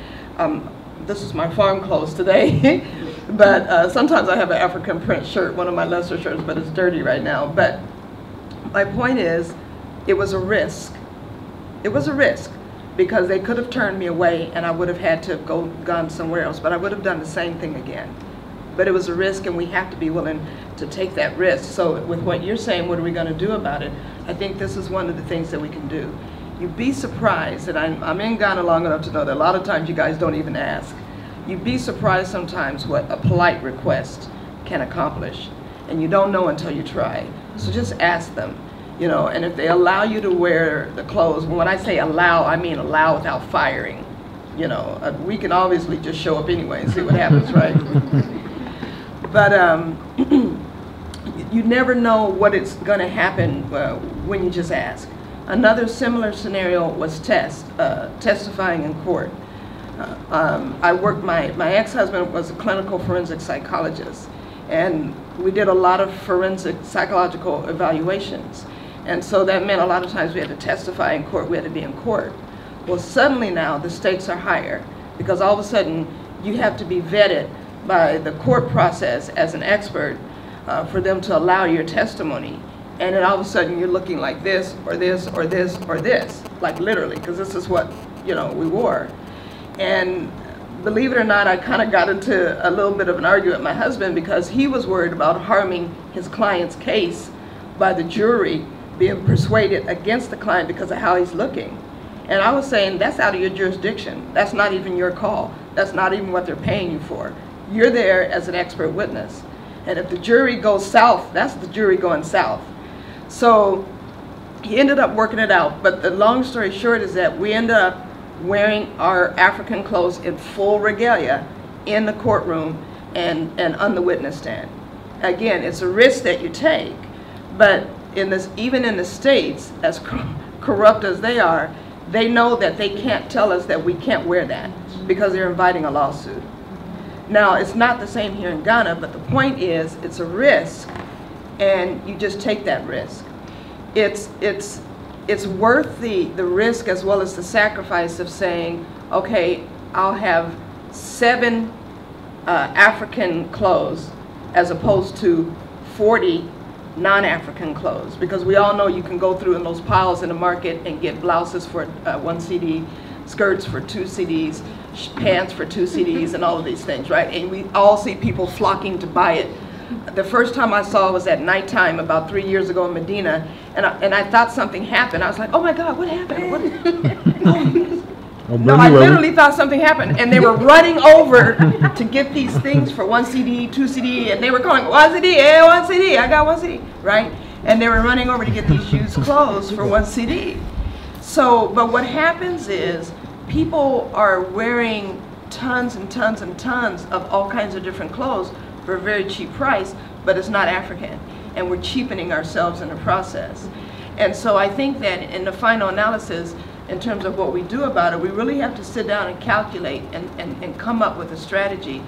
This is my farm clothes today. But sometimes I have an African print shirt, one of my lesser shirts, but it's dirty right now. But my point is, it was a risk. It was a risk, because they could have turned me away and I would have had to have gone somewhere else, but I would have done the same thing again. But it was a risk, and we have to be willing to take that risk. So with what you're saying, what are we going to do about it? I think this is one of the things that we can do. You'd be surprised, and I'm in Ghana long enough to know that a lot of times you guys don't even ask. You'd be surprised sometimes what a polite request can accomplish, and you don't know until you try. So just ask them, you know, and if they allow you to wear the clothes, when I say allow, I mean allow without firing. You know, we can obviously just show up anyway and see what happens, right? But you never know what is going to happen when you just ask. Another similar scenario was testifying in court. I worked, my ex-husband was a clinical forensic psychologist, and we did a lot of forensic psychological evaluations. And so that meant a lot of times we had to testify in court, we had to be in court. Well, suddenly now the stakes are higher, because all of a sudden you have to be vetted by the court process as an expert for them to allow your testimony. And then all of a sudden you're looking like this, or this, or this, or this, like literally, because this is what, you know, we wore. And believe it or not, I kind of got into a little bit of an argument with my husband, because he was worried about harming his client's case by the jury being persuaded against the client because of how he's looking. And I was saying, that's out of your jurisdiction. That's not even your call. That's not even what they're paying you for. You're there as an expert witness. And if the jury goes south, that's the jury going south. So he ended up working it out. But the long story short is that we ended up wearing our African clothes in full regalia in the courtroom and on the witness stand. Again, it's a risk that you take, but in this, even in the States, as corrupt as they are, they know that they can't tell us that we can't wear that, because they're inviting a lawsuit. Now, it's not the same here in Ghana, but the point is, it's a risk, and you just take that risk. It's worth the risk as well as the sacrifice of saying, okay, I'll have 7 African clothes as opposed to 40 non-African clothes, because we all know you can go through in those piles in the market and get blouses for 1 CD, skirts for 2 CDs, pants for 2 CDs, and all of these things, right? And we all see people flocking to buy it. The first time I saw it was at nighttime about 3 years ago in Medina, and I thought something happened. I was like, oh my God, what happened? No, I literally thought something happened, and they were running over to get these things for 1 CD, 2 CD, and they were calling 1 CD, hey, 1 CD, I got 1 CD, right? And they were running over to get these used clothes for 1 CD. So, but what happens is people are wearing tons and tons and tons of all kinds of different clothes for a very cheap price, but it's not African, and we're cheapening ourselves in the process. And so I think that in the final analysis, in terms of what we do about it, we really have to sit down and calculate and come up with a strategy,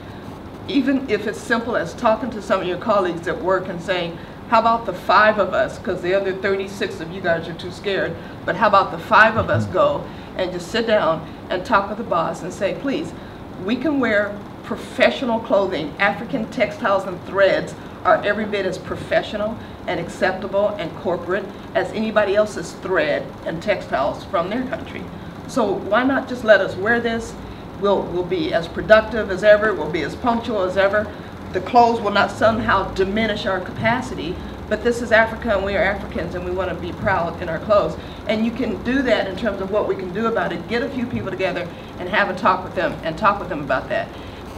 even if it's simple as talking to some of your colleagues at work and saying, how about the 5 of us, because the other 36 of you guys are too scared, but how about the 5 of us go and just sit down and talk with the boss and say, please, we can wear professional clothing. African textiles and threads are every bit as professional and acceptable and corporate as anybody else's thread and textiles from their country. So why not just let us wear this? We'll be as productive as ever, we'll be as punctual as ever, the clothes will not somehow diminish our capacity, but this is Africa and we are Africans and we want to be proud in our clothes. And you can do that in terms of what we can do about it. Get a few people together and have a talk with them and talk with them about that.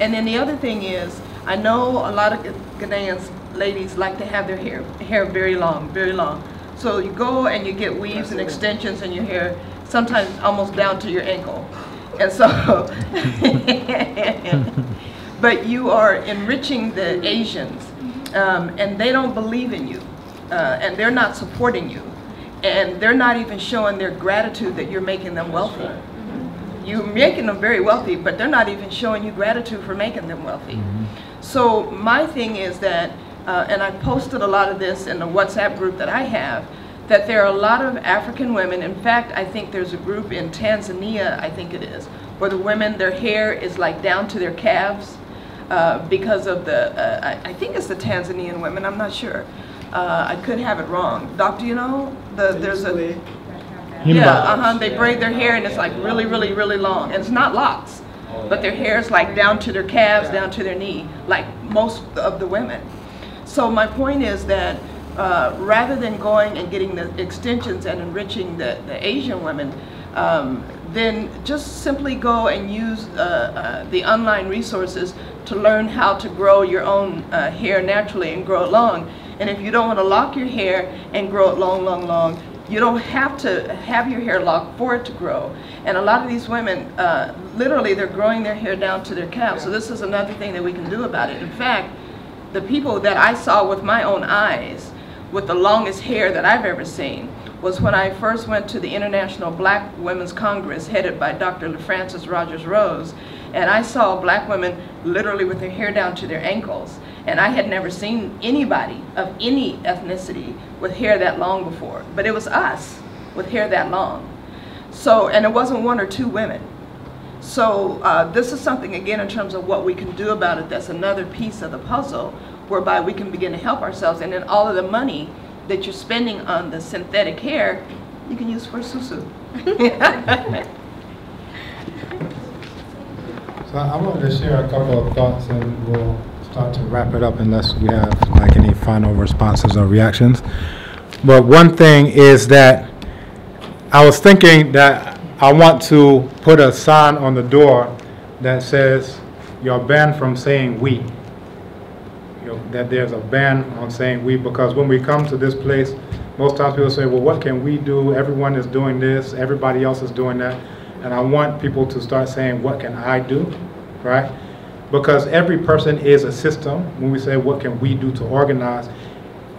And then the other thing is, I know a lot of Ghanaians, ladies, like to have their hair very long, very long. So you go and you get weaves and extensions in your hair, sometimes almost down to your ankle. And so, but you are enriching the Asians, and they don't believe in you, and they're not supporting you, and they're not even showing their gratitude that you're making them wealthy. You're making them very wealthy, but they're not even showing you gratitude for making them wealthy. So my thing is that, and I posted a lot of this in the WhatsApp group that I have, that there are a lot of African women. In fact, I think there's a group in Tanzania, I think it is, where the women, their hair is like down to their calves because of the, I think it's the Tanzanian women, I'm not sure. I could have it wrong. Doc, do you know? There's a, yeah, they braid their hair and it's like really, really, really long. And it's not locks, but their hair is like down to their calves, down to their knee, like most of the women. So my point is that rather than going and getting the extensions and enriching the Asian women, then just simply go and use the online resources to learn how to grow your own hair naturally and grow it long. And if you don't want to lock your hair and grow it long, long, long, you don't have to have your hair locked for it to grow. And a lot of these women, literally, they're growing their hair down to their calves. So this is another thing that we can do about it. In fact, the people that I saw with my own eyes with the longest hair that I've ever seen was when I first went to the International Black Women's Congress headed by Dr. LaFrancis Rogers Rose, and I saw black women literally with their hair down to their ankles. And I had never seen anybody of any ethnicity with hair that long before, but it was us with hair that long. So, and it wasn't one or two women. So this is something, again, in terms of what we can do about it, that's another piece of the puzzle whereby we can begin to help ourselves. And then all of the money that you're spending on the synthetic hair, you can use for susu. So I wanted to share a couple of thoughts and we'll start to wrap it up unless we have like any final responses or reactions. But one thing is that I was thinking that I want to put a sign on the door that says you're banned from saying we. That there's a ban on saying we, because when we come to this place, most times people say, well, what can we do? Everyone is doing this, everybody else is doing that. And I want people to start saying, what can I do, right? Because every person is a system. When we say, what can we do to organize?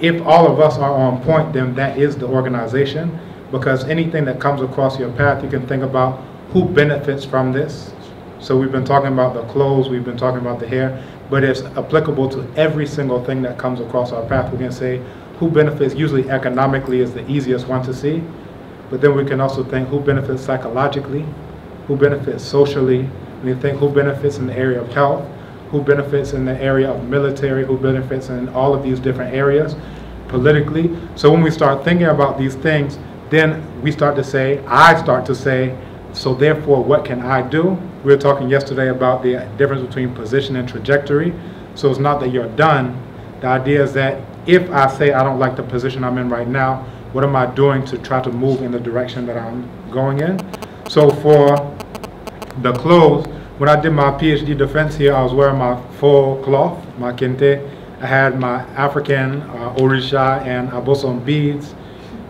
If all of us are on point, then that is the organization. Because anything that comes across your path, you can think about who benefits from this. So we've been talking about the clothes, we've been talking about the hair, but it's applicable to every single thing that comes across our path. We can say who benefits, usually economically is the easiest one to see, but then we can also think who benefits psychologically, who benefits socially, we think who benefits in the area of health, who benefits in the area of military, who benefits in all of these different areas politically. So when we start thinking about these things, then we start to say, I start to say, so therefore what can I do? We were talking yesterday about the difference between position and trajectory. So it's not that you're done. The idea is that if I say I don't like the position I'm in right now, what am I doing to try to move in the direction that I'm going in? So for the clothes, when I did my PhD defense here, I was wearing my full cloth, my kente. I had my African orisha and abosom beads.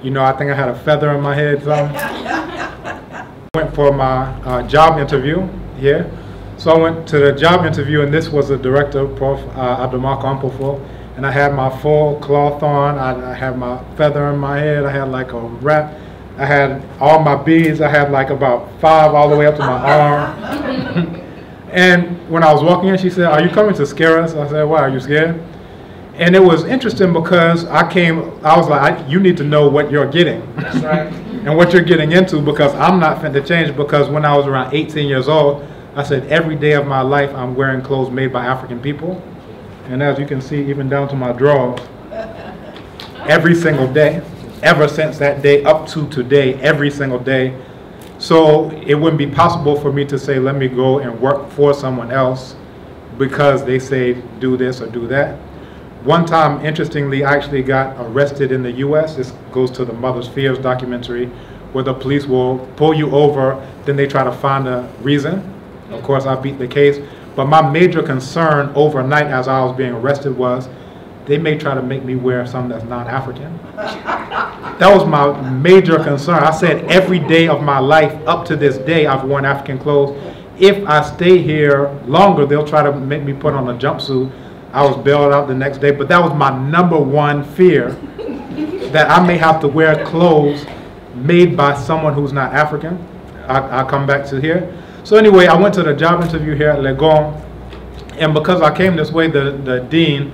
You know, I think I had a feather in my head. I went for my job interview here. So I went to the job interview, and this was the director, Prof. Abdelmarco Ampofo, and I had my full cloth on. I had my feather in my head. I had like a wrap. I had all my beads. I had like about 5 all the way up to my arm. And when I was walking in, she said, "Are you coming to scare us?" I said, "Why, are you scared?" And it was interesting because I was like, you need to know what you're getting. That's right. And what you're getting into, because I'm not fit to change. Because when I was around 18 years old, I said, every day of my life, I'm wearing clothes made by African people. And as you can see, even down to my drawers, every single day, ever since that day up to today, every single day. So it wouldn't be possible for me to say, let me go and work for someone else, because they say do this or do that. One time, interestingly, I actually got arrested in the US. This goes to the Mother's Fears documentary, where the police will pull you over, then they try to find a reason. Of course, I beat the case. But my major concern overnight as I was being arrested was they may try to make me wear something that's non-African. That was my major concern. I said every day of my life up to this day I've worn African clothes. If I stay here longer, they'll try to make me put on a jumpsuit. I was bailed out the next day, but that was my #1 fear, that I may have to wear clothes made by someone who's not African. I'll come back to here. So anyway, I went to the job interview here at Legon, and because I came this way, the dean,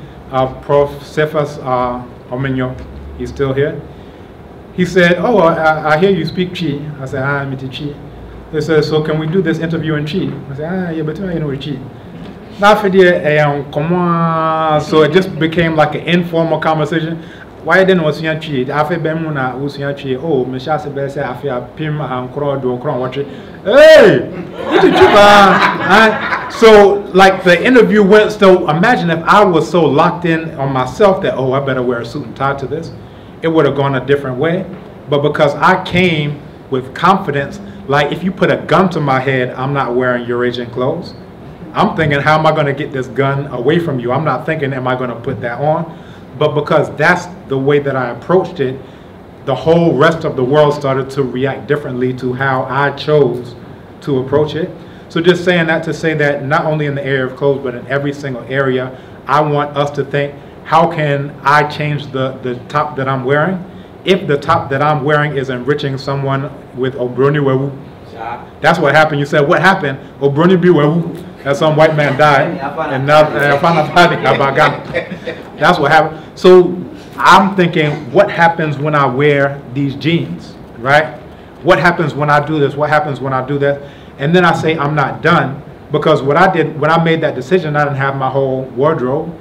Prof. Cephas Omenyo, he's still here. He said, "Oh, I hear you speak Chi." I said, "I'm Chi." They said, "So can we do this interview in Chi?" I said, "Yeah, but you know Chi." So it just became like an informal conversation. Why didn't was Chi? I feel Bemuna was Chi. Oh, Michelle said, I feel Pim and Crow do Crown watch it. Hey! So, like, the interview went, so imagine if I was so locked in on myself that, oh, I better wear a suit and tie to this, it would have gone a different way. But because I came with confidence, like, if you put a gun to my head, I'm not wearing Eurasian clothes. I'm thinking, how am I going to get this gun away from you? I'm not thinking, am I going to put that on? But because that's the way that I approached it, the whole rest of the world started to react differently to how I chose to approach it. So just saying that to say that not only in the area of clothes, but in every single area, I want us to think, how can I change the top that I'm wearing? If the top that I'm wearing is enriching someone with Obroni Wewu, that's what happened. You said, what happened? Obroni Wewu, that some white man died, and now that's what happened. So I'm thinking, what happens when I wear these jeans, right? What happens when I do this? What happens when I do that? And then I say I'm not done, because what I did when I made that decision, I didn't have my whole wardrobe,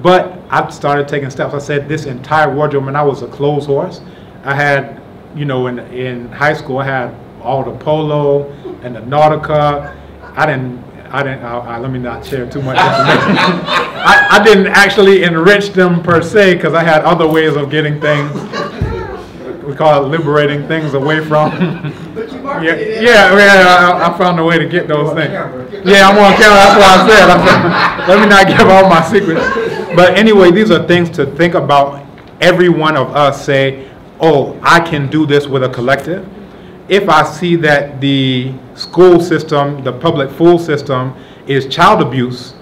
but I started taking steps. I said this entire wardrobe, and I was a clothes horse. I had, you know, in high school, I had all the polo and the Nautica. Let me not share too much information. I didn't actually enrich them per se, because I had other ways of getting things. We call it liberating things away from. I found a way to get those things. Yeah, I'm on camera. That's what I said. Let me not give all my secrets. But anyway, these are things to think about. Every one of us say, "Oh, I can do this with a collective." If I see that the school system, the public school system, is child abuse,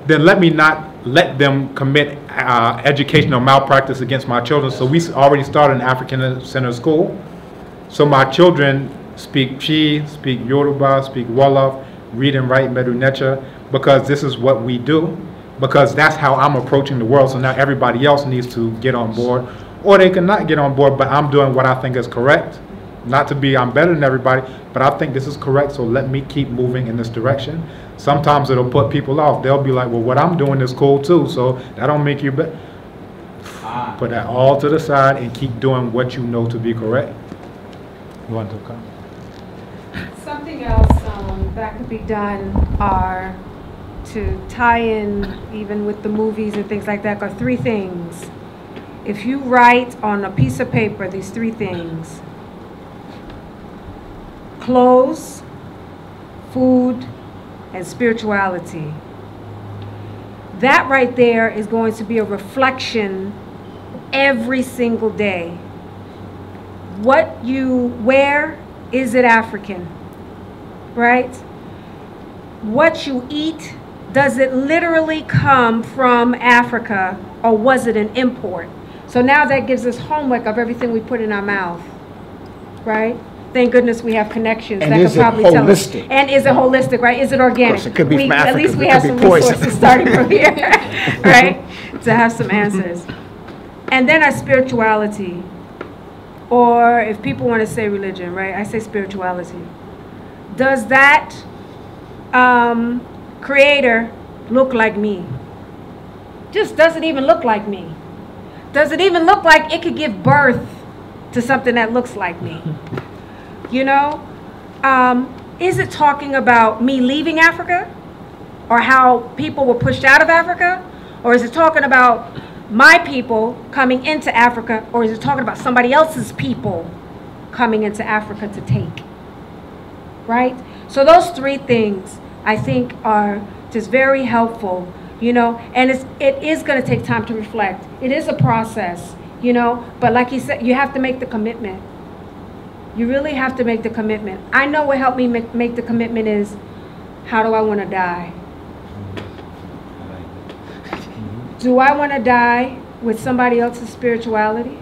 then let me not let them commit educational malpractice against my children. So we already started an African-centered school. So my children speak Chi, speak Yoruba, speak Wolof, read and write Medu Necha, because this is what we do, because that's how I'm approaching the world. So now everybody else needs to get on board, or they cannot get on board, but I'm doing what I think is correct. Not to be I'm better than everybody, but I think this is correct, so let me keep moving in this direction. Sometimes it'll put people off. They'll be like, well, what I'm doing is cool too, so that don't make you better. Put that all to the side and keep doing what you know to be correct. You want to come? Something else that could be done are to tie in, even with the movies and things like that, are 3 things. If you write on a piece of paper these 3 things: clothes, food, and spirituality. That right there is going to be a reflection every single day. What you wear, is it African? Right? What you eat, does it literally come from Africa, or was it an import? So now that gives us homework of everything we put in our mouth, right? Thank goodness we have connections and that could probably tell us. Holistic? And is it holistic, right? Is it organic? Of course, it could be from Africa, at least we it have could some be poison. resources starting from here, right? To have some answers. And then our spirituality, or if people want to say religion, right? I say spirituality. Does that creator look like me? Just doesn't even look like me. Does it even look like it could give birth to something that looks like me? You know, is it talking about me leaving Africa? or how people were pushed out of Africa? Or is it talking about my people coming into Africa? Or is it talking about somebody else's people coming into Africa to take? Right? So those three things I think are just very helpful, you know, and it is going to take time to reflect. It is a process, you know, but like he said, you have to make the commitment. You really have to make the commitment. I know what helped me make the commitment is, how do I want to die? Do I want to die with somebody else's spirituality?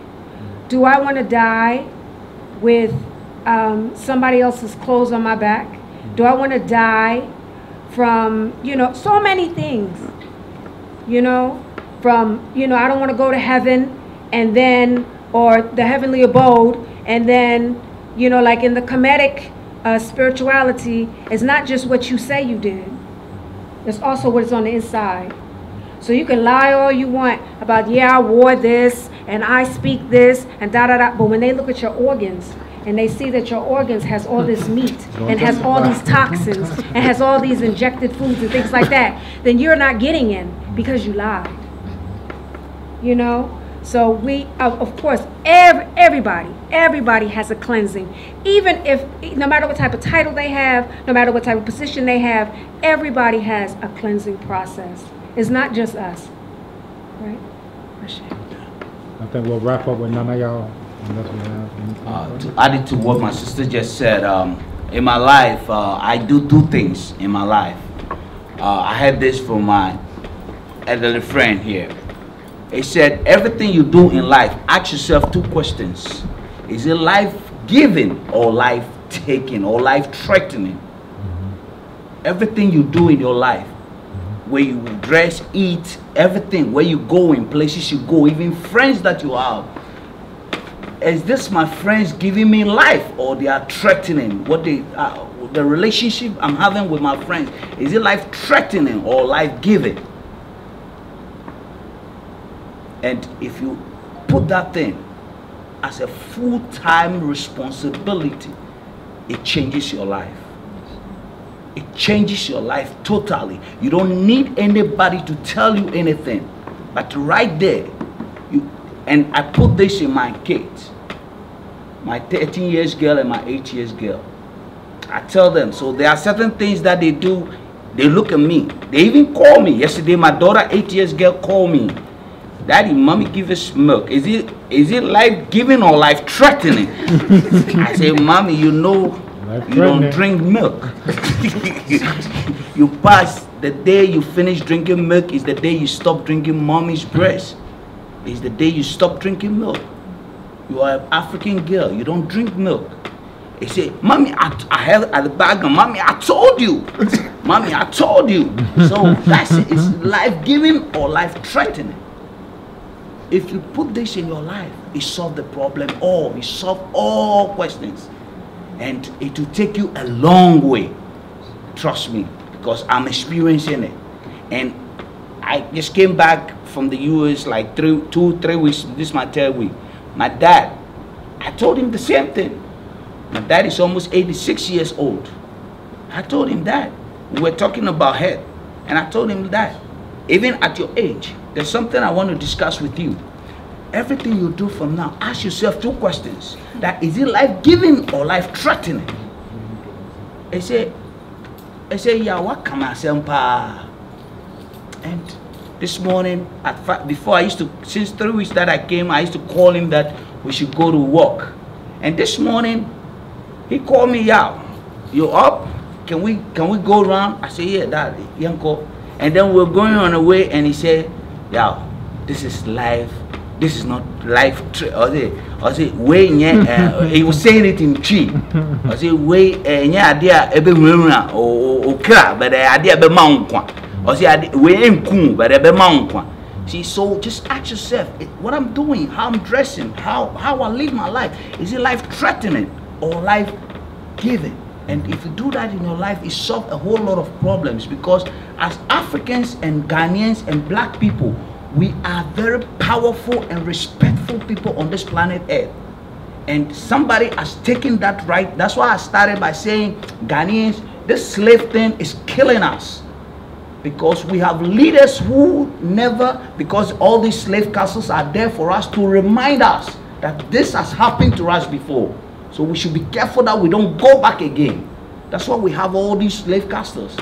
Do I want to die with somebody else's clothes on my back? Do I want to die from, you know, so many things, you know, from, you know, I don't want to go to heaven and then, or the heavenly abode, and then, you know, like in the Kemetic spirituality, it's not just what you say you did. It's also what is on the inside. So you can lie all you want about, yeah, I wore this, and I speak this, and da-da-da, but when they look at your organs, and they see that your organs has all this meat, and has all these toxins, and has all these injected foods and things like that, then you're not getting in because you lied. You know? So we, of course, everybody has a cleansing. Even if, no matter what type of title they have, no matter what type of position they have, everybody has a cleansing process. It's not just us, right? I think we'll wrap up with none of y'all. To add it to what my sister just said, in my life, I do things in my life. I had this from my elderly friend here. He said, everything you do in life, ask yourself two questions. Is it life-giving or life-taking or life-threatening? Everything you do in your life, where you dress, eat, everything, where you go, in places you go, even friends that you have, is this my friends giving me life, or they are threatening? What they the relationship I'm having with my friends, is it life-threatening or life-giving? And if you put that thing as a full-time responsibility, it changes your life. It changes your life totally. You don't need anybody to tell you anything. But right there, and I put this in my kids, my 13 years girl and my 8 years girl. I tell them, so there are certain things that they do, they look at me. They even call me. Yesterday, my daughter, 8 years girl, called me. Daddy, mommy give us milk. Is it life-giving or life-threatening? I say, mommy, you know, you don't drink milk. You pass, the day you finish drinking milk is the day you stop drinking mommy's breast. It's the day you stop drinking milk. You are an African girl, you don't drink milk. They say, mommy, I have at the bag, mommy, I told you. Mommy, I told you. So that's it. It's life-giving or life-threatening. If you put this in your life, it solves the problem all. It solves all questions. And it will take you a long way. Trust me, because I'm experiencing it. And I just came back from the US like 2-3 weeks. This is my third week. My dad, I told him the same thing. My dad is almost 86 years old. I told him that. We were talking about health. And I told him that. Even at your age, there's something I want to discuss with you. Everything you do from now, ask yourself two questions. That is it life-giving or life-threatening? I say, yeah, what can I say? And this morning, before I used to, since 3 weeks that I came, I used to call him that we should go to work. And this morning, he called me out. You up? Can we go around? I said, yeah, Dad, Yanko. And then we're going on the way, and he said, yeah, this is life. This is not life. I say, way, he was saying it in Chi. I say, way, idea, ebe muruna, or cra, but the idea be mounkwa. I say, we ain't cool, but ebe mounkwa. See, so just ask yourself, what I'm doing, how I'm dressing, how I live my life, is it life-threatening or life-giving? And if you do that in your life, it solves a whole lot of problems, because as Africans and Ghanaians and black people, we are very powerful and respectful people on this planet Earth. And somebody has taken that right. That's why I started by saying, Ghanaians, this slave thing is killing us. because we have leaders who never, because all these slave castles are there for us to remind us that this has happened to us before. So we should be careful that we don't go back again. That's why we have all these slave castles.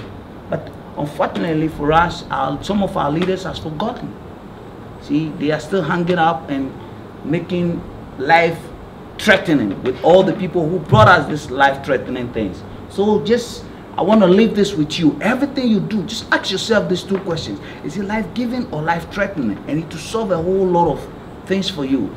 But unfortunately for us, some of our leaders have forgotten. See, they are still hanging up and making life threatening with all the people who brought us this life threatening things. So just, I want to leave this with you. Everything you do, just ask yourself these two questions. Is it life-giving or life-threatening? And it will solve a whole lot of things for you.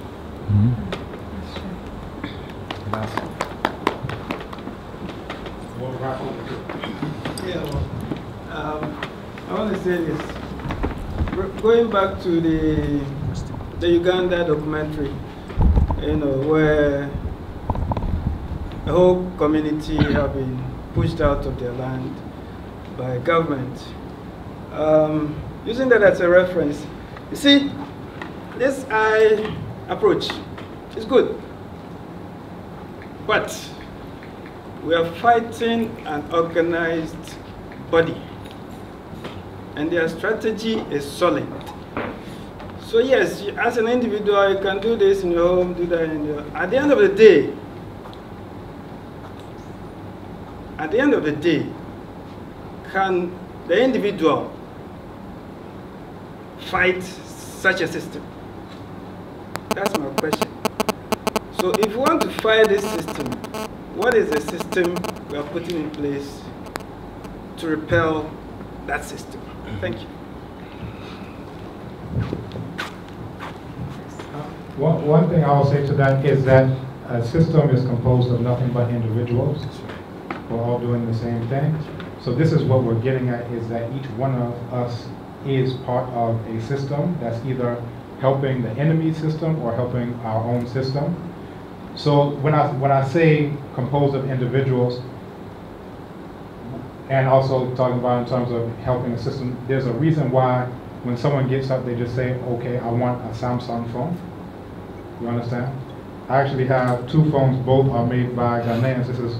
I want to say this. Going back to the Uganda documentary, where a whole community have been pushed out of their land by government. Using that as a reference, you see, this approach is good, but we are fighting an organized body, and their strategy is solid. So yes, as an individual, you can do this in your home, do that in your... At the end of the day, can the individual fight such a system? That's my question. So if you want to fight this system, what is the system we are putting in place to repel that system? Thank you. One thing I will say to that is that a system is composed of nothing but individuals. We're all doing the same thing. So this is what we're getting at, is that each one of us is part of a system that's either helping the enemy system or helping our own system. So when I say composed of individuals, and also talking about in terms of helping the system, there's a reason why when someone gets up, they just say, okay, I want a Samsung phone. You understand? I actually have two phones, both are made by Ghanaians. This is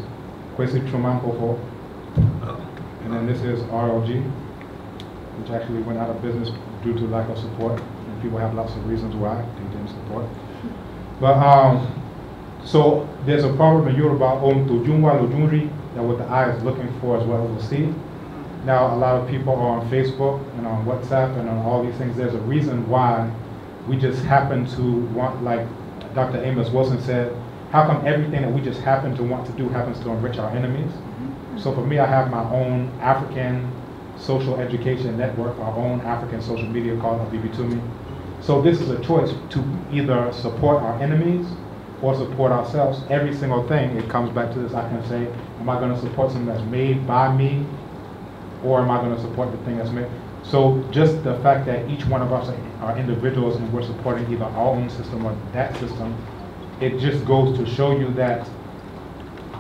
Kwesi Trumankofo, and then this is ROG, which actually went out of business due to lack of support, and people have lots of reasons why they didn't support. But so there's a proverb in Yoruba, that what the eye is looking for is what it will see. Now a lot of people are on Facebook and on WhatsApp and on all these things. There's a reason why we just happen to want, like Dr. Amos Wilson said, how come everything that we just happen to want to do happens to enrich our enemies? So for me, I have my own African social education network, our own African social media called Abibitumi. So this is a choice to either support our enemies or support ourselves. Every single thing, it comes back to this. I can say, am I going to support something that's made by me, or am I going to support the thing that's made? So just the fact that each one of us are individuals and we're supporting either our own system or that system, it just goes to show you that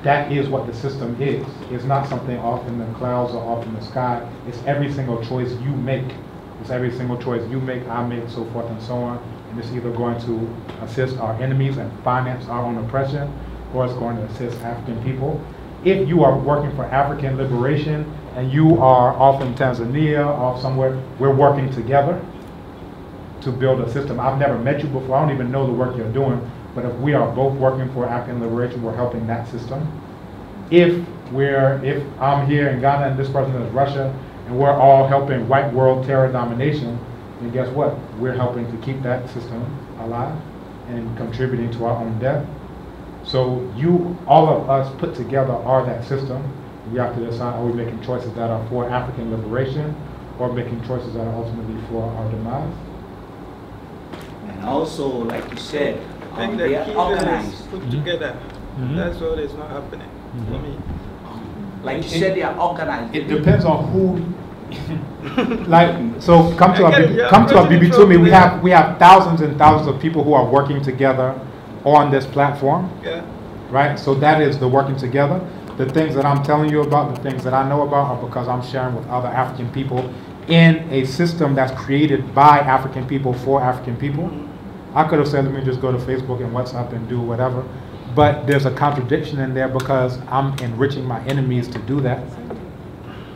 that is what the system is. It's not something off in the clouds or off in the sky. It's every single choice you make. It's every single choice you make, I make, so forth and so on. And it's either going to assist our enemies and finance our own oppression, or it's going to assist African people. If you are working for African liberation and you are off in Tanzania, off somewhere, we're working together to build a system. I've never met you before. I don't even know the work you're doing. But if we are both working for African liberation, we're helping that system. If I'm here in Ghana and this person is Russia, and we're all helping white world terror domination, then guess what? We're helping to keep that system alive and contributing to our own death. So all of us put together are that system. We have to decide, are we making choices that are for African liberation or making choices that are ultimately for our demise? And also, like you said, I think they the are key organized. is put together. That's what is not happening for me. Like you said, they are organized. It depends on who. So come to Abibitumi. We have thousands and thousands of people who are working together on this platform. Yeah. Right. So that is the working together. The things that I'm telling you about, the things that I know about, are because I'm sharing with other African people in a system that's created by African people for African people. I could have said, let me just go to Facebook and WhatsApp and do whatever. But there's a contradiction in there because I'm enriching my enemies to do that.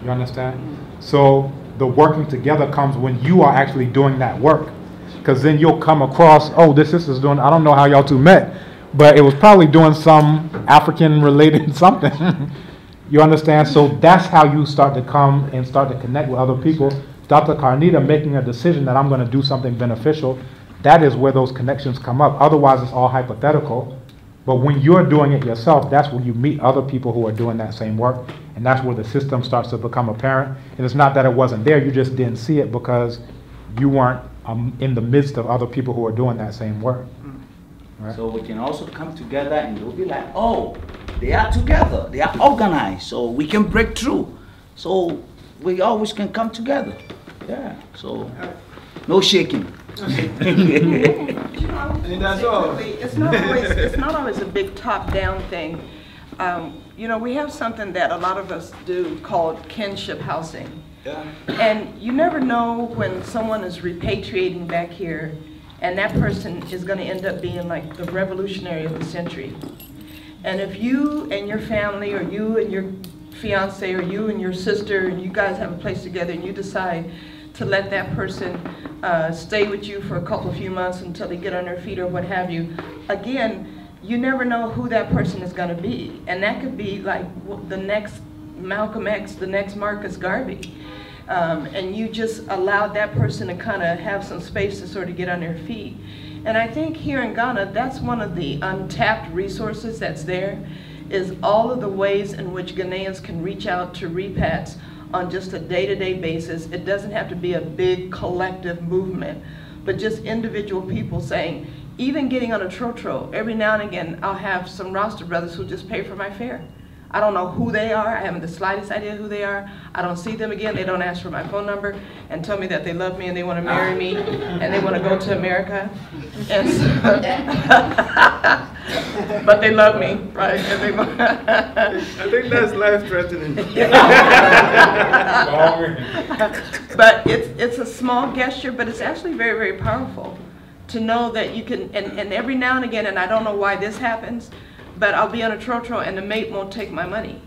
You understand? So the working together comes when you are actually doing that work. Because then you'll come across, oh, this sister's doing, I don't know how y'all two met, but it was probably doing some African-related something. You understand? So that's how you start to come and start to connect with other people. Dr. Carnita making a decision that I'm going to do something beneficial, that is where those connections come up. Otherwise, it's all hypothetical. But when you're doing it yourself, that's when you meet other people who are doing that same work. And that's where the system starts to become apparent. And it's not that it wasn't there, you just didn't see it because you weren't in the midst of other people who are doing that same work. Right? So we can also come together and they'll be like, oh, they are together, they are organized, so we can break through. So we always can come together. Yeah, so no shaking. That's all. It's not always a big top-down thing. You know, we have something that a lot of us do called kinship housing. Yeah. And you never know when someone is repatriating back here and that person is going to end up being like the revolutionary of the century. And if you and your family, or you and your fiance, or you and your sister, and you guys have a place together and you decide to let that person stay with you for a few months until they get on their feet or what have you, again, you never know who that person is going to be. And that could be like the next Malcolm X, the next Marcus Garvey. And you just allowed that person to kind of have some space to sort of get on their feet. And I think here in Ghana, that's one of the untapped resources that's there, is all of the ways in which Ghanaians can reach out to repats on just a day-to-day basis. It doesn't have to be a big collective movement, but just individual people saying, even getting on a trotro, every now and again, I'll have some roster brothers who just pay for my fare. I don't know who they are. I haven't the slightest idea who they are. I don't see them again. They don't ask for my phone number and tell me that they love me and they want to marry me and they want to go to America. And so, but they love me, right? And they I think that's life-threatening. But it's a small gesture, but it's actually very, very powerful to know that you can, and every now and again, and I don't know why this happens, but I'll be on a trotro and the mate won't take my money.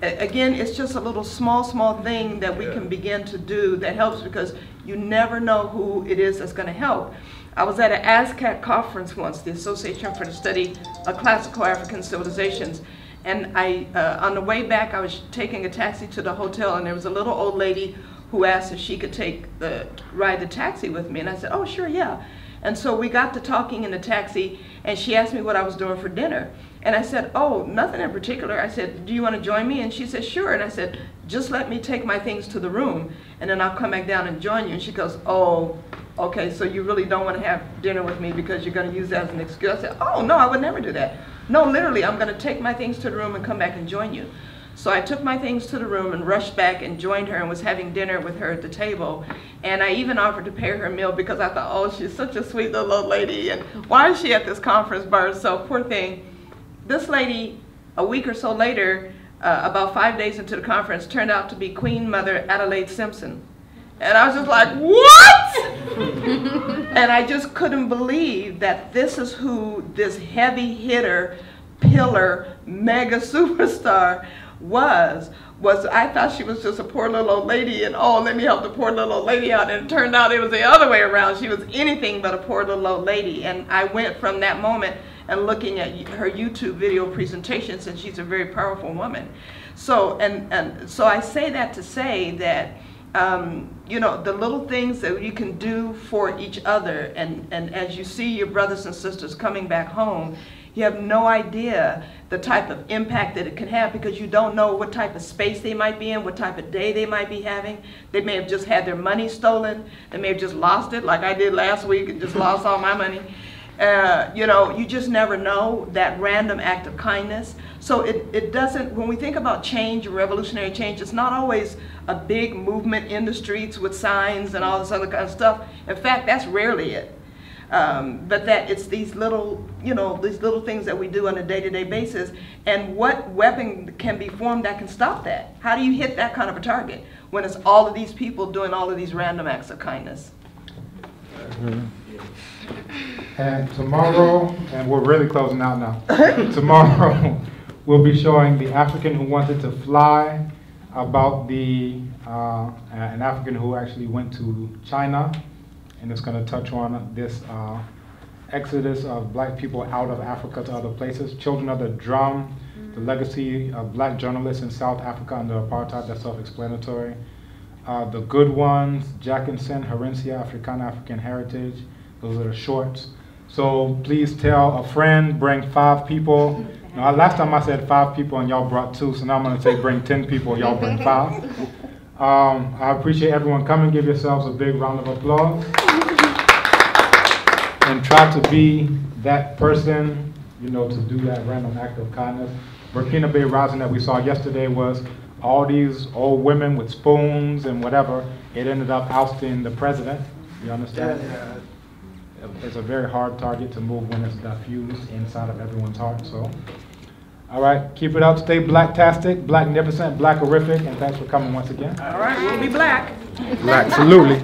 Again, it's just a little small thing that we can begin to do that helps, because you never know who it is that's going to help. I was at an ASCAC conference once, the Association for the Study of Classical African Civilizations, and on the way back I was taking a taxi to the hotel, and there was a little old lady who asked if she could ride the taxi with me, and I said, oh sure, yeah. And so we got to talking in the taxi, and she asked me what I was doing for dinner. And I said, oh, nothing in particular. I said, do you want to join me? And she said, sure. And I said, just let me take my things to the room, and then I'll come back down and join you. And she goes, oh, okay, so you really don't want to have dinner with me because you're going to use that as an excuse. I said, oh, no, I would never do that. No, literally, I'm going to take my things to the room and come back and join you. So I took my things to the room and rushed back and joined her and was having dinner with her at the table. And I even offered to pay her meal because I thought, oh, she's such a sweet little old lady. And why is she at this conference by herself? Poor thing. This lady, a week or so later, about 5 days into the conference, turned out to be Queen Mother Adelaide Simpson. And I was just like, what? And I just couldn't believe that this is who this heavy hitter, pillar, mega superstar was. I thought she was just a poor little old lady, and oh, let me help the poor little old lady out. And it turned out it was the other way around. She was anything but a poor little old lady. And I went from that moment and looking at her YouTube video presentations, and she's a very powerful woman. So, and so I say that to say that, you know, the little things that you can do for each other, and as you see your brothers and sisters coming back home, you have no idea the type of impact that it can have, because you don't know what type of space they might be in, what type of day they might be having. They may have just had their money stolen. They may have just lost it, like I did last week and just lost all my money. You know, you just never know, that random act of kindness. So it doesn't, when we think about change, revolutionary change, it's not always a big movement in the streets with signs and all this other kind of stuff. In fact, that's rarely it. But that it's these little, you know, these little things that we do on a day-to-day basis, and what weapon can be formed that can stop that? How do you hit that kind of a target when it's all of these people doing all of these random acts of kindness? And tomorrow, and we're really closing out now, tomorrow we'll be showing The African Who Wanted to Fly. about an African who actually went to China, and it's going to touch on this exodus of black people out of Africa to other places. Children of the Drum, the legacy of black journalists in South Africa under apartheid, that's self-explanatory. The Good Ones, Jackinson, Herencia Africana, African Heritage, those are the shorts. So please tell a friend, bring 5 people. Now, last time I said 5 people and y'all brought 2, so now I'm gonna say bring 10 people, y'all bring 5. I appreciate everyone coming. Give yourselves a big round of applause. And try to be that person, you know, to do that random act of kindness. Burkina Bay Rising that we saw yesterday was all these old women with spoons and whatever. It ended up ousting the president. You understand? Yeah. It's a very hard target to move when it's diffused inside of everyone's heart. So, all right, keep it up. Stay blacktastic, blacknificent, blackerific, and thanks for coming once again. All right, we'll be black. Absolutely.